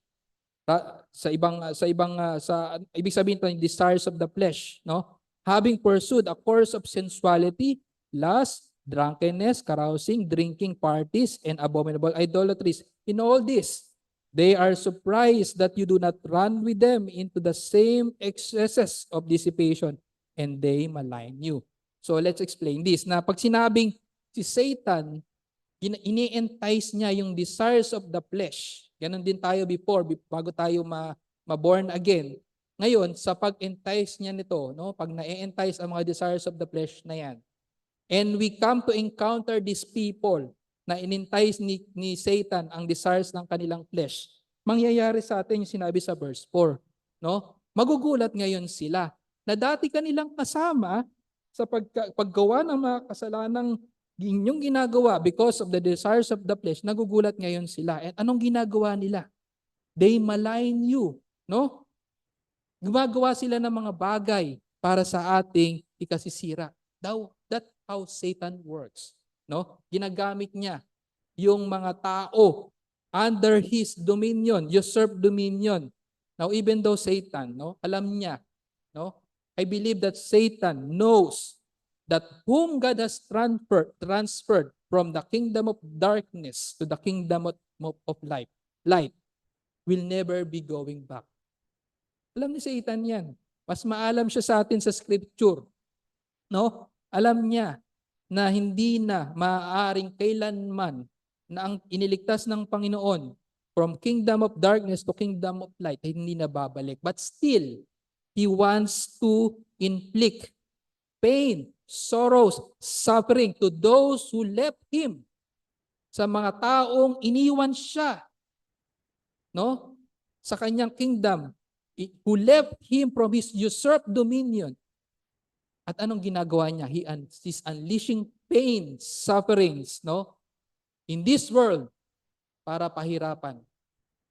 Ibig sabihin ito, desires of the flesh, no? Having pursued a course of sensuality, lust, drunkenness, carousing, drinking parties, and abominable idolatries. In all this, they are surprised that you do not run with them into the same excesses of dissipation, and they malign you. So let's explain this. Na pag sinabing si Satan, ini-entice niya yung desires of the flesh. Ganon din tayo before, bago tayo ma-born again. Ngayon, sa pag-entice niya nito, no, pag na-entice ang mga desires of the flesh na yan, and we come to encounter these people na in-entice ni Satan ang desires ng kanilang flesh, mangyayari sa atin yung sinabi sa verse 4. No? Magugulat ngayon sila na dati kanilang kasama sa paggawa ng mga kasalanang inyong ginagawa because of the desires of the flesh, nagugulat ngayon sila. And anong ginagawa nila? They malign you. No? Gumagawa sila ng mga bagay para sa ating ikasisira. That's how Satan works. No? Ginagamit niya yung mga tao under his dominion, usurp dominion. Now, even though Satan, no, alam niya, no, I believe that Satan knows that whom God has transferred from the kingdom of darkness to the kingdom of light will never be going back. Alam ni Satan yan. Mas maalam siya sa atin sa scripture. No? Alam niya na hindi na maaaring kailanman na ang iniligtas ng Panginoon from kingdom of darkness to kingdom of light ay hindi na babalik. But still, he wants to inflict pain, sorrows, suffering to those who left him. Sa mga taong iniwan siya, no? Sa kanyang kingdom, who left him from his usurped dominion. At anong ginagawa niya? He's unleashing pain, sufferings, no? In this world, para pahirapan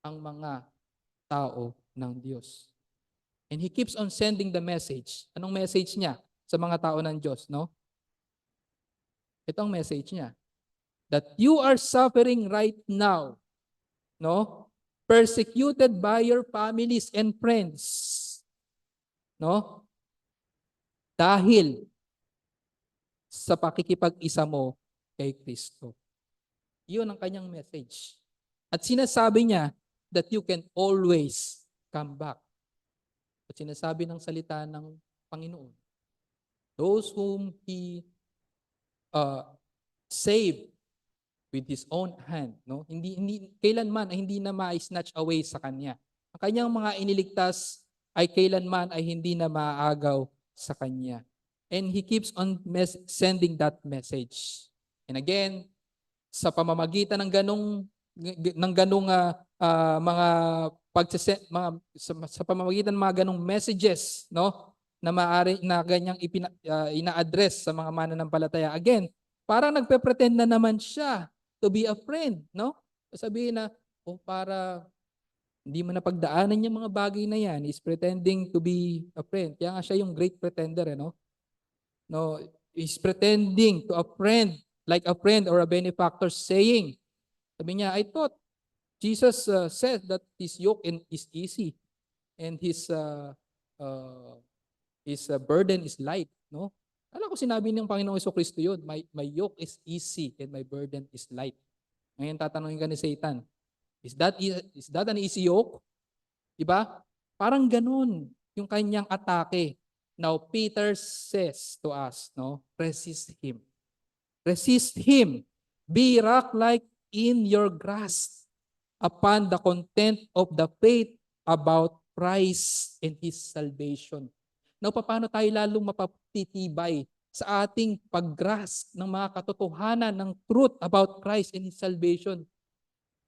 ang mga tao ng Diyos. And he keeps on sending the message. Anong message niya sa mga tao ng Diyos, no? Ito ang message niya. That you are suffering right now, no? Persecuted by your families and friends, no? Dahil sa pakikipag-isa mo kay Kristo. Iyon ang kanyang message. At sinasabi niya that you can always come back. At sinasabi ng salita ng Panginoon, those whom He saved with His own hand, no? Hindi kailanman ay hindi na ma-snatch away sa Kanya. Ang kanyang mga iniligtas ay kailanman ay hindi na maaagaw sa Kanya. And He keeps on sending that message. And again, sa pamamagitan ng ganong mga sa pamamagitan ng mga ganong messages, no, na maaari na ganyang ina-address sa mga mananampalataya. Again, parang nagpe-pretend na naman siya to be a friend, no? Sabihin na, para hindi mo napagdaanan yung mga bagay na yan, is pretending to be a friend. Kaya nga siya yung great pretender, no? No, He's pretending to a friend, like a friend or a benefactor saying, sabi niya, I thought Jesus said that his yoke is easy and his burden is light, no? Alam ko sinabi ng Panginoong Jesucristo yun, my yoke is easy and my burden is light. Ngayon tatanungin ka ni Satan, is that an easy yoke? Diba? Parang ganun yung kanyang atake. Now, Peter says to us, no, resist him. Resist him. Be rock-like in your grasp upon the content of the faith about Christ and His salvation. Now, paano tayo lalong mapatitibay sa ating pag-grasp ng mga katotohanan ng truth about Christ and His salvation?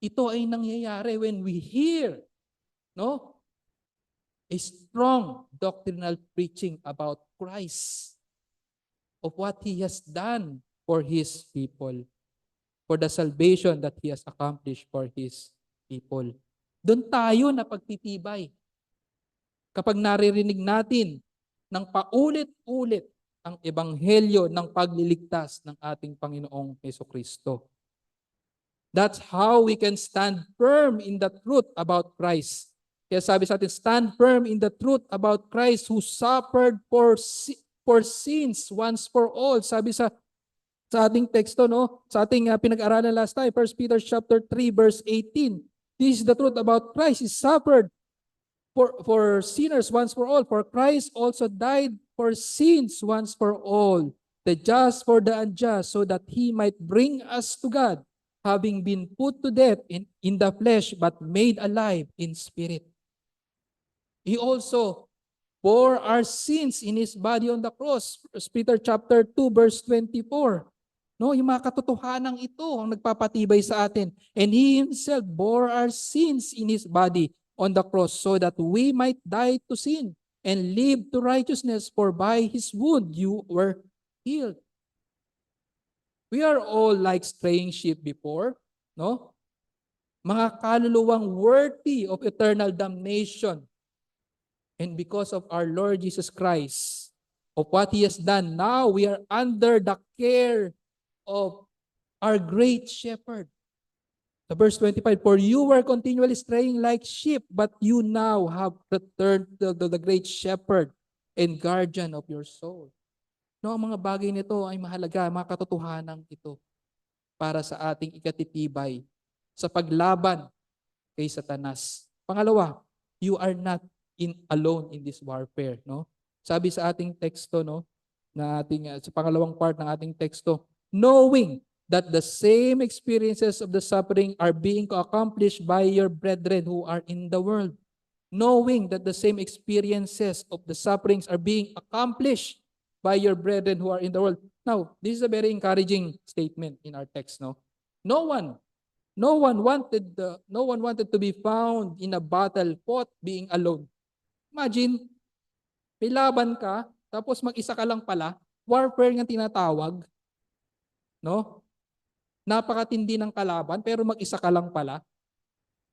Ito ay nangyayari when we hear, no, a strong doctrinal preaching about Christ, of what He has done for His people, for the salvation that He has accomplished for His people. Doon tayo na pagtitibay. Kapag naririnig natin ng paulit-ulit ang ebanghelyo ng pagliligtas ng ating Panginoong Jesucristo. That's how we can stand firm in the truth about Christ. Kaya sabi sa atin, stand firm in the truth about Christ who suffered for sins once for all. Sabi sa ating teksto, no? Sa ating pinag-aralan last time, 1 Peter chapter 3 verse 18. This is the truth about Christ. He suffered for sinners once for all. For Christ also died for sins once for all, the just for the unjust, so that He might bring us to God, having been put to death in the flesh, but made alive in spirit. He also bore our sins in His body on the cross. 1 Peter chapter 2 verse 24. No, yung mga katotohanan ito ang nagpapatibay sa atin. And He Himself bore our sins in His body on the cross so that we might die to sin and live to righteousness, for by His wound you were healed. We are all like straying sheep before, no? Mga kaluluwang worthy of eternal damnation. And because of our Lord Jesus Christ, of what He has done, now we are under the care of our great shepherd. The verse 25, for you were continually straying like sheep, but you now have returned to the great shepherd and guardian of your soul. No, ang mga bagay nito ay mahalaga, mga katotohanan ito para sa ating ikatitibay sa paglaban kay Satanas. Pangalawa, you are not alone in this warfare, no? Sabi sa ating teksto, no, na ating sa pangalawang part ng ating teksto, knowing that the same experiences of the suffering are being accomplished by your brethren who are in the world. Knowing that the same experiences of the sufferings are being accomplished by your brethren who are in the world. Now, this is a very encouraging statement in our text, no? No one wanted to be found in a battle fought being alone. Imagine, may laban ka, tapos mag-isa ka lang pala, warfare nga tinatawag, no? Napakatindi ng kalaban, pero mag-isa ka lang pala.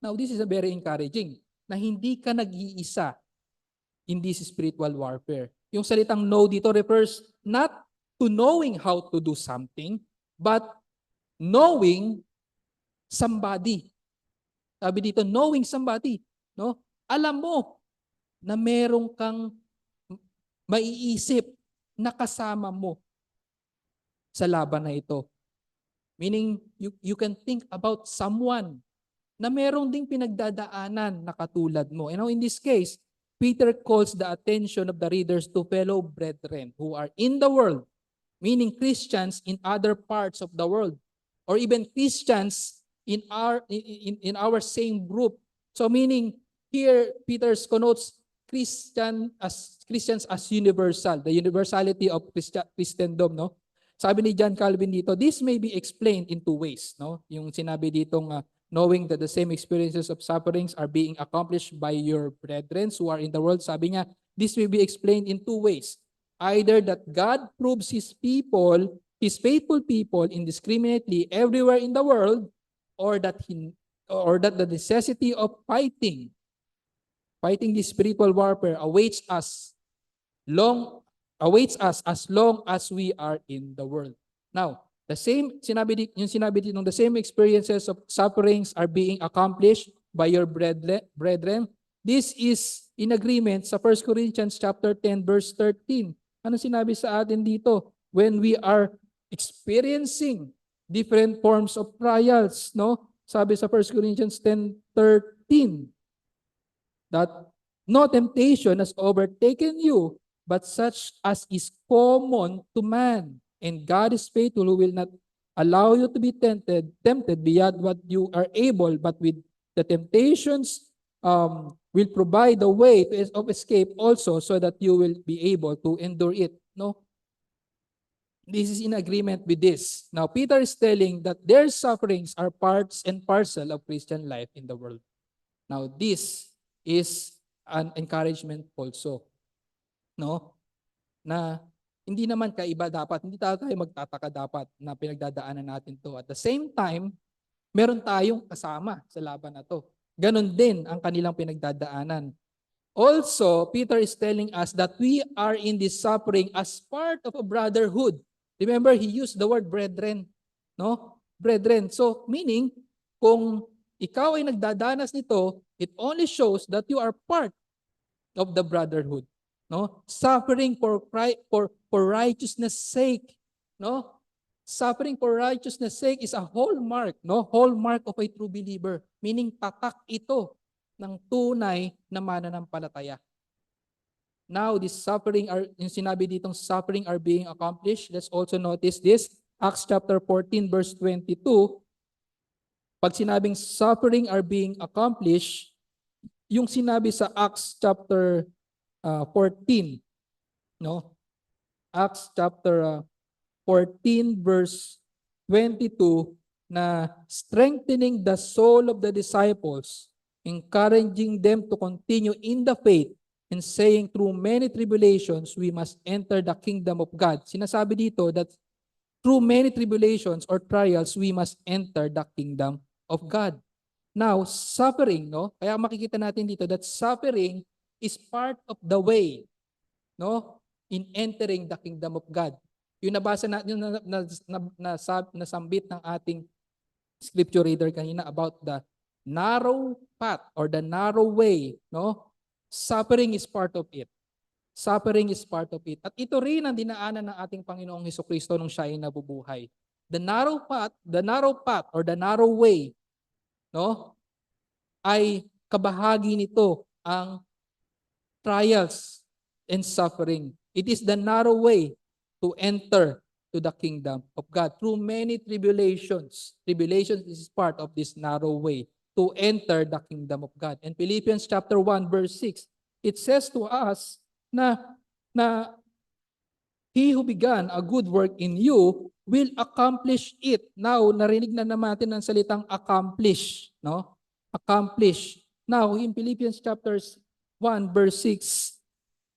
Now, this is a very encouraging, na hindi ka nag-iisa in this spiritual warfare. Yung salitang know dito refers not to knowing how to do something, but knowing somebody. Sabi dito, knowing somebody, no? Alam mo na merong kang maiisip na kasama mo sa laban na ito. Meaning, you can think about someone na merong ding pinagdadaanan na katulad mo. You know, in this case, Peter calls the attention of the readers to fellow brethren who are in the world, meaning Christians in other parts of the world, or even Christians in our same group. So meaning, here Peter connotes Christians as universal, the universality of Christendom, no? Sabi ni John Calvin dito, this may be explained in two ways, no? Yung sinabi ditong knowing that the same experiences of sufferings are being accomplished by your brethren who are in the world, sabi niya, this may be explained in two ways. Either that God proves His faithful people indiscriminately everywhere in the world, or that the necessity of fighting this spiritual warfare awaits us long awaits us as long as we are in the world. Now, yung sinabi dito, the same experiences of sufferings are being accomplished by your brethren. This is in agreement sa 1 Corinthians chapter 10 verse 13. Ano sinabi sa atin dito? When we are experiencing different forms of trials, no? Sabi sa 1 Corinthians 10:13 that no temptation has overtaken you, but such as is common to man. And God is faithful, who will not allow you to be tempted beyond what you are able, but with the temptations will provide the way of escape also, so that you will be able to endure it. No? This is in agreement with this. Now, Peter is telling that their sufferings are parts and parcel of Christian life in the world. Now, this is an encouragement also, no? Na hindi naman kaiba dapat, hindi tayo magtataka dapat na pinagdadaanan natin to. At the same time, meron tayong kasama sa laban na to. Ganon din ang kanilang pinagdadaanan. Also, Peter is telling us that we are in this suffering as part of a brotherhood. Remember, he used the word brethren, no? Brethren. So, meaning, kung ikaw ay nagdadanas nito, it only shows that you are part of the brotherhood, no? Suffering for righteousness' sake, no? Suffering for righteousness' sake is a hallmark, no? Hallmark of a true believer, meaning tatak ito ng tunay na mananampalataya. Now, this suffering yung sinabi ditong suffering are being accomplished. Let's also notice this. Acts chapter 14 verse 22. Pag sinabing suffering are being accomplished, yung sinabi sa Acts chapter 14, no? Acts chapter 14 verse 22 na strengthening the soul of the disciples, encouraging them to continue in the faith, and saying through many tribulations we must enter the kingdom of God. Sinasabi dito that through many tribulations or trials we must enter the kingdom of God. Now, suffering, no? Kaya makikita natin dito that suffering is part of the way, no? In entering the kingdom of God. Yung nabasa natin, yung nasambit ng ating scripture reader kanina about the narrow path or the narrow way, no? Suffering is part of it. Suffering is part of it. At ito rin ang dinaanan ng ating Panginoong Hesukristo nung siya ay nabubuhay. The narrow path or the narrow way, no? Ay kabahagi nito ang trials and suffering. It is the narrow way to enter to the kingdom of God through many tribulations. Tribulations is part of this narrow way to enter the kingdom of God. In Philippians chapter 1 verse 6, it says to us na he who began a good work in you will accomplish it. Now, narinig na naman natin ang salitang accomplish, no? Accomplish. Now, in Philippians chapter 1 verse 6,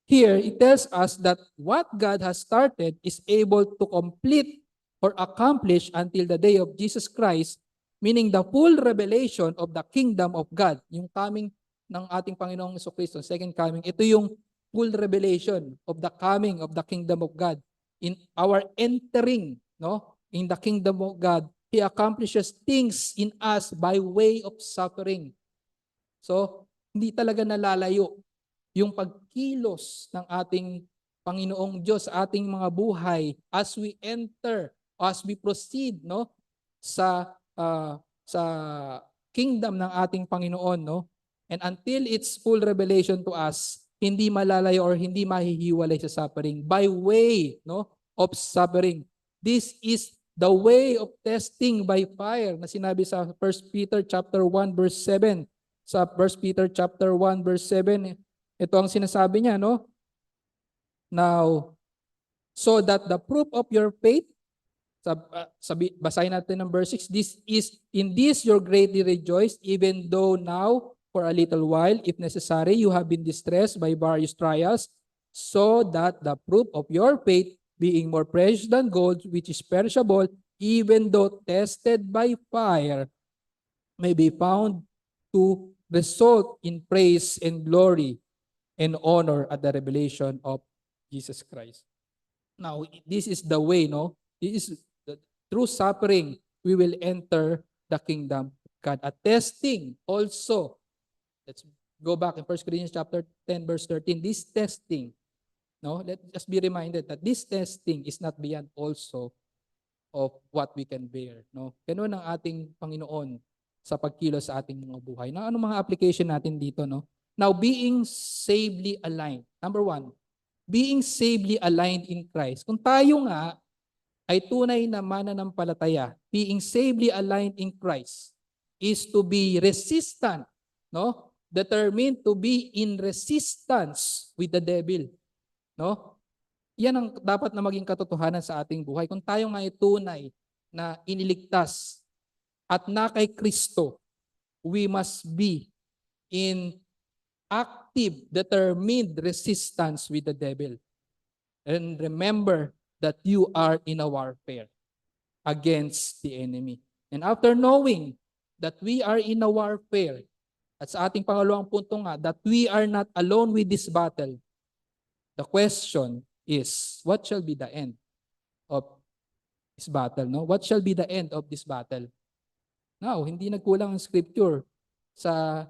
here it tells us that what God has started is able to complete or accomplish until the day of Jesus Christ, meaning the full revelation of the kingdom of God. Yung coming ng ating Panginoong Jesucristo, second coming, ito yung full revelation of the coming of the kingdom of God. In our entering, no, in the kingdom of God, He accomplishes things in us by way of suffering. So, hindi talaga nalalayo yung pagkilos ng ating Panginoong Diyos sa ating mga buhay as we enter, as we proceed, no, sa kingdom ng ating Panginoon, no? And until its full revelation to us, hindi malalayo or hindi mahihiwalay sa suffering by way, no, of suffering. This is the way of testing by fire na sinabi sa 1 Peter chapter 1 verse 7. Sa 1 Peter chapter 1 verse 7, ito ang sinasabi niya, no? Now, so that the proof of your faith, basahin natin ng verse 6, in this you're greatly rejoiced, even though now, for a little while, if necessary, you have been distressed by various trials, so that the proof of your faith, being more precious than gold, which is perishable, even though tested by fire, may be found to result in praise and glory and honor at the revelation of Jesus Christ. Now, this is the way, no? This is the, through suffering, we will enter the kingdom of God. A testing also. Let's go back in 1 Corinthians chapter 10, verse 13. This testing, no? Let's just be reminded that this testing is not beyond also of what we can bear, no? Ganun ang ating Panginoon sa pagkilos sa ating mga buhay. Na ano mga application natin dito, no? Now, being safely aligned. Number one, being safely aligned in Christ. Kung tayo nga ay tunay na mananampalataya, being safely aligned in Christ is to be resistant, no? Determined to be in resistance with the devil, no? Yan ang dapat na maging katotohanan sa ating buhay. Kung tayo nga ay tunay na iniligtas at na kay Kristo, we must be in active, determined resistance with the devil. And remember that you are in a warfare against the enemy. And after knowing that we are in a warfare, at sa ating pangalawang punto nga, that we are not alone with this battle, the question is, what shall be the end of this battle? No? What shall be the end of this battle? Now, hindi nagkulang ang scripture sa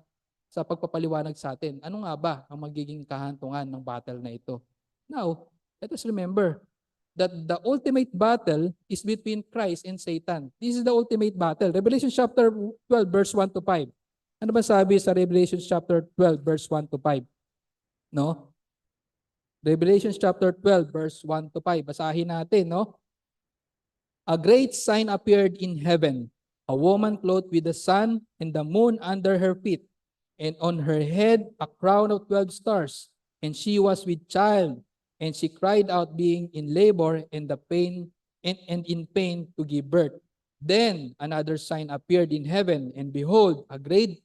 pagpapaliwanag sa atin. Ano nga ba ang magiging kahantungan ng battle na ito? Now, let us remember that the ultimate battle is between Christ and Satan. This is the ultimate battle. Revelation chapter 12, verse 1 to 5. Ano ba sabi sa Revelation chapter 12, verse 1 to 5? No? Revelation chapter 12, verse 1 to 5. Basahin natin, no? A great sign appeared in heaven, a woman clothed with the sun and the moon under her feet, and on her head a crown of 12 stars. And she was with child, and she cried out, being in labor and in pain to give birth. Then another sign appeared in heaven, and behold, a great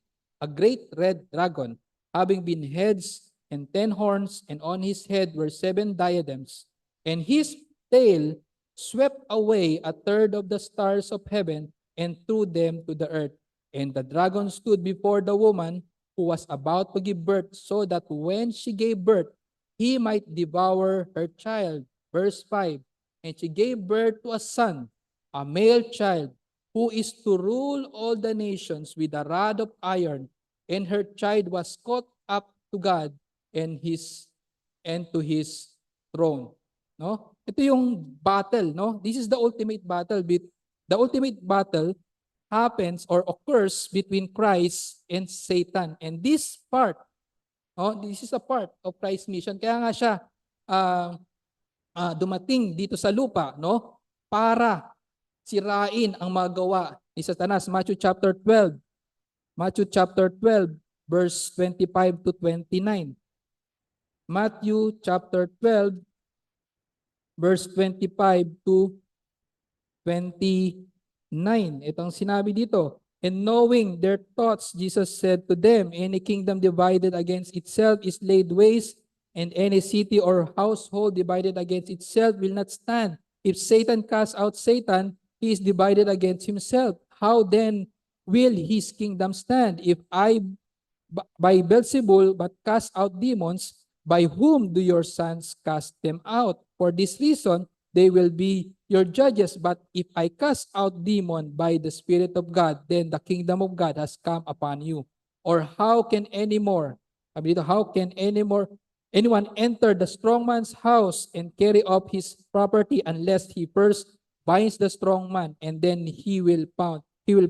red dragon, having been heads and 10 horns, and on his head were 7 diadems, and his tail swept away a third of the stars of heaven and threw them to the earth. And the dragon stood before the woman who was about to give birth, so that when she gave birth, he might devour her child. Verse 5, and she gave birth to a son, a male child, who is to rule all the nations with a rod of iron, and her child was caught up to God and to his throne. No? Ito yung battle, no? This is the ultimate battle. The ultimate battle happens or occurs between Christ and Satan. And this part, no, this is a part of Christ's mission. Kaya nga siya dumating dito sa lupa, no? Para sirain ang magawa ni Satanas. Matthew chapter 12. Matthew chapter 12, verse 25 to 29. Matthew chapter 12, verse 25 to 29. Itong sinabi dito, and knowing their thoughts, Jesus said to them, any kingdom divided against itself is laid waste, and any city or household divided against itself will not stand. If Satan casts out Satan, he is divided against himself. How then will his kingdom stand? If I by Beelzebul but cast out demons, by whom do your sons cast them out? For this reason, they will be your judges. But if I cast out demon by the Spirit of God, then the kingdom of God has come upon you. Or how can anyone enter the strong man's house and carry up his property unless he first binds the strong man, and then he will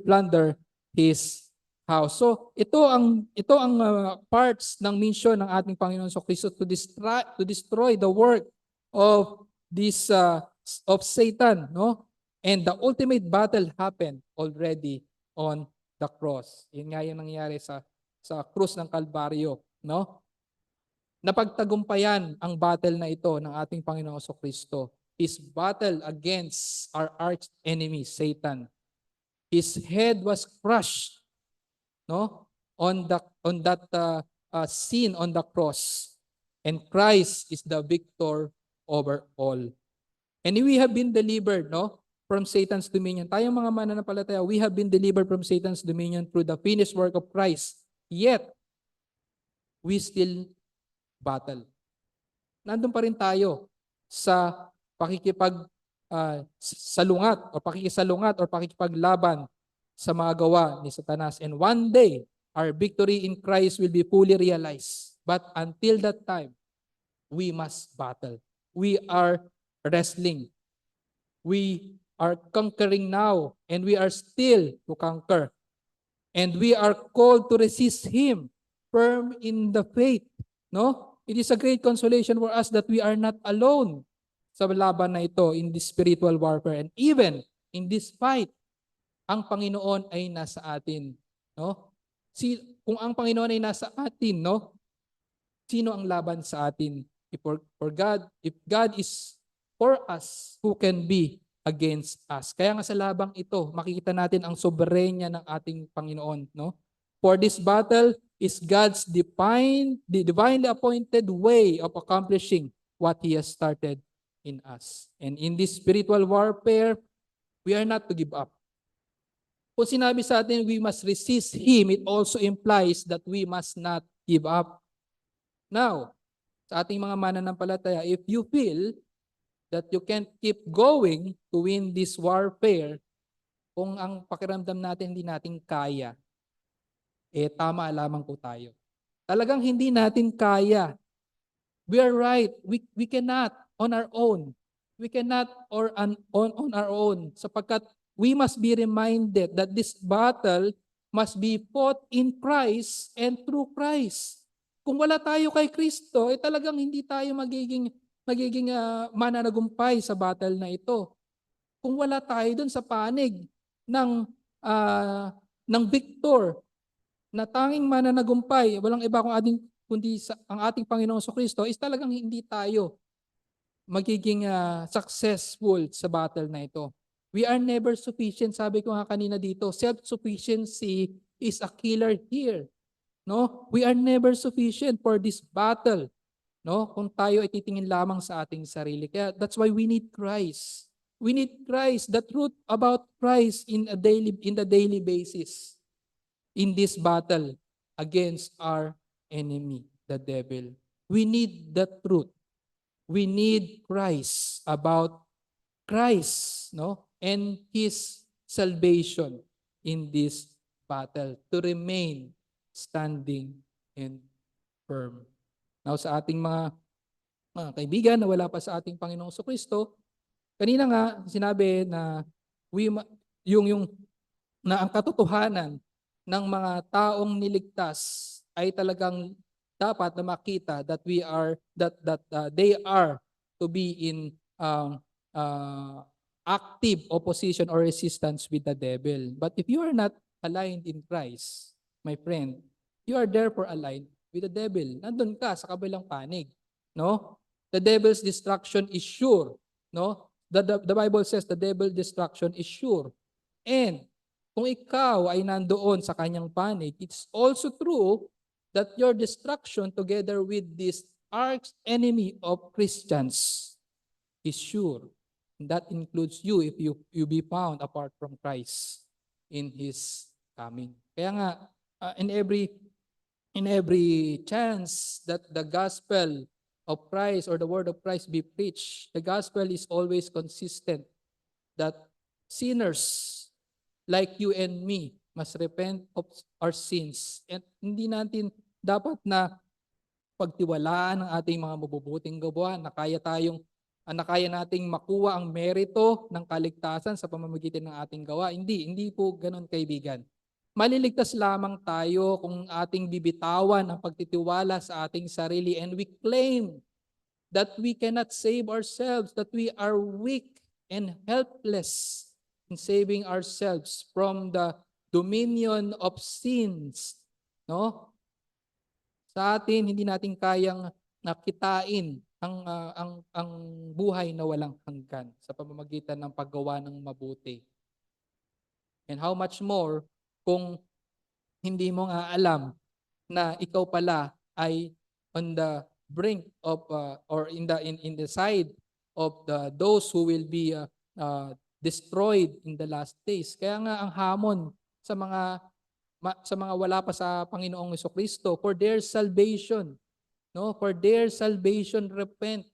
plunder his house. So ito ang parts ng mission ng ating Panginoon Kristo to destroy the work of this of Satan, no? And the ultimate battle happened already on the cross. Yun nga yung nangyari sa krus ng Kalbaryo, no? Napagtagumpayan ang battle na ito ng ating Panginoon Kristo. His battle against our arch enemy Satan. His head was crushed, no, on that scene on the cross, and Christ is the victor over all. And we have been delivered, no, from Satan's dominion. Tayong mga mananampalataya, we have been delivered from Satan's dominion through the finished work of Christ. Yet we still battle. Nandun pa rin tayo sa salungat o pakikisalungat o pakikipaglaban sa mga gawa ni Satanas. And one day, our victory in Christ will be fully realized. But until that time, we must battle. We are wrestling. We are conquering now, and we are still to conquer. And we are called to resist Him, firm in the faith. No? It is a great consolation for us that we are not alone sa laban na ito in this spiritual warfare. And even in this fight, ang Panginoon ay nasa atin. No? Kung ang Panginoon ay nasa atin, no? Sino ang laban sa atin? If God is for us, who can be against us? Kaya nga sa labang ito, makikita natin ang soberenya ng ating Panginoon, no? For this battle is God's divinely appointed way of accomplishing what He has started in us. And in this spiritual warfare, we are not to give up. Kung sinabi sa atin, we must resist Him, it also implies that we must not give up. Now, sa ating mga mananampalataya, if you feel that you can't keep going to win this warfare, kung ang pakiramdam natin hindi natin kaya, tama lamang po tayo. Talagang hindi natin kaya. We are right. We cannot on our own. We cannot on our own, sapagkat we must be reminded that this battle must be fought in Christ and through Christ. Kung wala tayo kay Kristo, talagang hindi tayo magiging mananagumpay sa battle na ito. Kung wala tayo dun sa panig ng victor, na tanging mananagumpay, walang iba kundi ang ating Panginoong Kristo, is talagang hindi tayo magiging successful sa battle na ito. We are never sufficient. Sabi ko nga kanina dito, self-sufficiency is a killer here. No? We are never sufficient for this battle. No? Kung tayo ay titingin lamang sa ating sarili. Kaya that's why we need Christ. We need Christ, the truth about Christ in the daily basis in this battle against our enemy, the devil. We need the truth. We need Christ, about Christ, no? And His salvation in this battle to remain standing and firm. Now sa ating mga kaibigan na wala pa sa ating Panginoong Kristo, kanina nga sinabi na na ang katotohanan ng mga taong niligtas ay talagang dapat na makita that they are to be in active opposition or resistance with the devil. But if you are not aligned in Christ, my friend, you are therefore aligned with the devil. Nandun ka sa kabilang panig, no? The devil's destruction is sure, no? The Bible says the devil's destruction is sure. And kung ikaw ay nandoon sa kanyang panig, it's also true that your destruction together with this arch enemy of Christians is sure. And that includes you if you be found apart from Christ in His coming. Kaya nga, in every chance that the gospel of Christ or the word of Christ be preached, the gospel is always consistent that sinners like you and me must repent of our sins. And hindi natin dapat na pagtiwalaan ang ating mga mabubuting gawa na kaya nating makuha ang merito ng kaligtasan sa pamamagitan ng ating gawa. Hindi po ganoon, kaibigan. Maliligtas lamang tayo kung ating bibitawan ang pagtitiwala sa ating sarili and we claim that we cannot save ourselves, that we are weak and helpless in saving ourselves from the dominion of sins. No? Sa atin, hindi natin kayang nakitain ang buhay na walang hanggan sa pamamagitan ng paggawa ng mabuti. And how much more kung hindi mo nga alam na ikaw pala ay on the brink of or in the side of those who will be destroyed in the last days. Kaya nga ang hamon sa mga wala pa sa Panginoong Kristo, for their salvation, no? For their salvation, repent.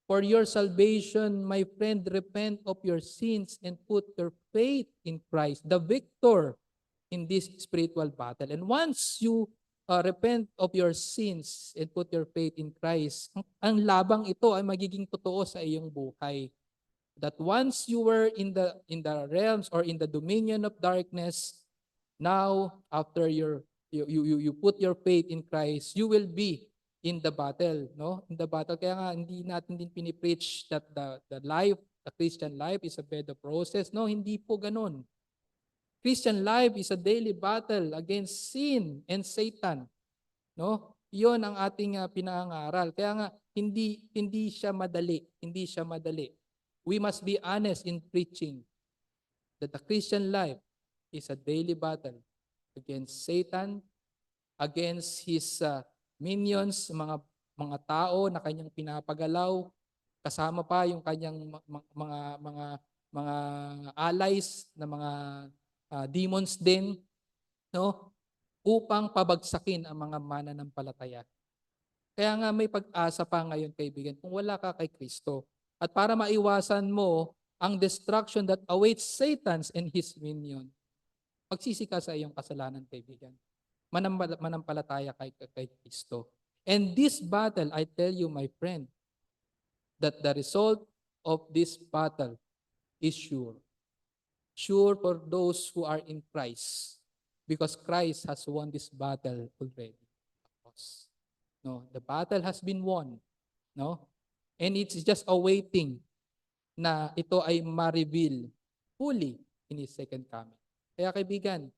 For your salvation, my friend, repent of your sins and put your faith in Christ, the victor in this spiritual battle. And once you repent of your sins and put your faith in Christ, ang labang ito ay magiging totoo sa iyong buhay. That once you were in the realms or in the dominion of darkness, now after you put your faith in Christ, you will be in the battle, no? In the battle. Kaya nga hindi natin din pinipreach that the Christian life is a bed of roses. No, hindi po ganun. Christian life is a daily battle against sin and Satan, no? 'Yon ang ating pinangaral. Kaya nga hindi siya madali, hindi siya madali. We must be honest in preaching that the Christian life is a daily battle against Satan, against his minions, mga tao na kanyang pinapagalaw, kasama pa yung kanyang mga allies na mga demons din, no? Upang pabagsakin ang mga mananampalataya. Kaya nga may pag-asa pa ngayon, kaibigan, kung wala ka kay Kristo. At para maiwasan mo ang destruction that awaits Satan's and his minion, magsisi ka sa iyong kasalanan, kaibigan. Manampalataya kay Kristo. And this battle, I tell you, my friend, that the result of this battle is sure. Sure for those who are in Christ, because Christ has won this battle already. No, the battle has been won, no? And it's just awaiting na ito ay ma-reveal fully in His second coming. Kaya kaibigan,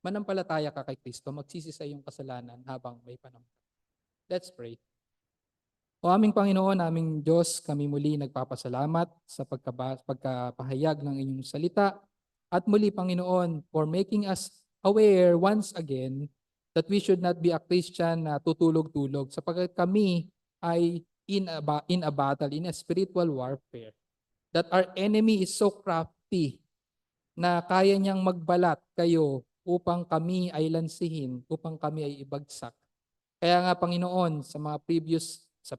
manampalataya ka kay Kristo, magsisi sa iyong kasalanan habang may panahon. Let's pray. O aming Panginoon, aming Diyos, kami muli nagpapasalamat sa pagkapahayag ng inyong salita. At muli, Panginoon, for making us aware once again that we should not be a Christian na tutulog-tulog sapagkat kami ay in a battle, in a spiritual warfare. That our enemy is so crafty na kaya niyang magbalat kayo upang kami ay lansihin, upang kami ay ibagsak. Kaya nga, Panginoon, sa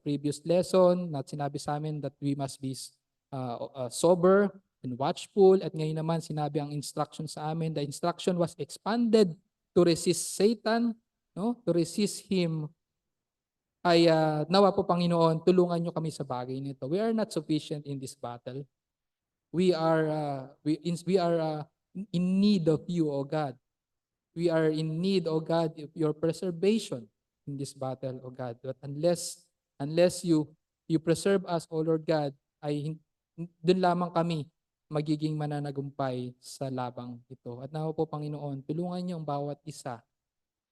previous lesson na sinabi sa amin that we must be sober and watchful, at ngayon naman sinabi ang instruction sa amin, the instruction was expanded to resist Satan, no? To resist him. Ay nawa po, Panginoon, tulungan niyo kami sa bagay nito. We are not sufficient in this battle. We are in need of you, O God. We are in need, O God, of your preservation in this battle, O God. But unless you preserve us, O Lord God, ay dun lamang kami magiging mananagumpay sa labang ito. At nawa po, Panginoon, tulungan niyo ang bawat isa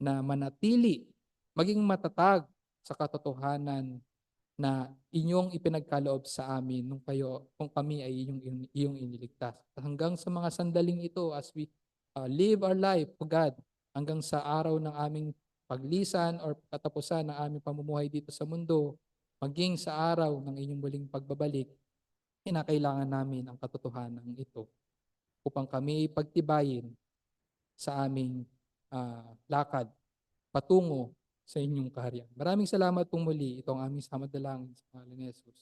na manatili, maging matatag sa katotohanan na inyong ipinagkaloob sa amin kung kami ay iyong iniligtas. Hanggang sa mga sandaling ito, as we live our life, O God, hanggang sa araw ng aming paglisan or katapusan ng aming pamumuhay dito sa mundo, maging sa araw ng inyong muling pagbabalik, kinakailangan namin ang katotohanan ito upang kami pagtibayin sa aming lakad patungo sa inyong kaharian. Maraming salamat pong muli. Ito ang aming samadalangin sa pangalan ni Jesus.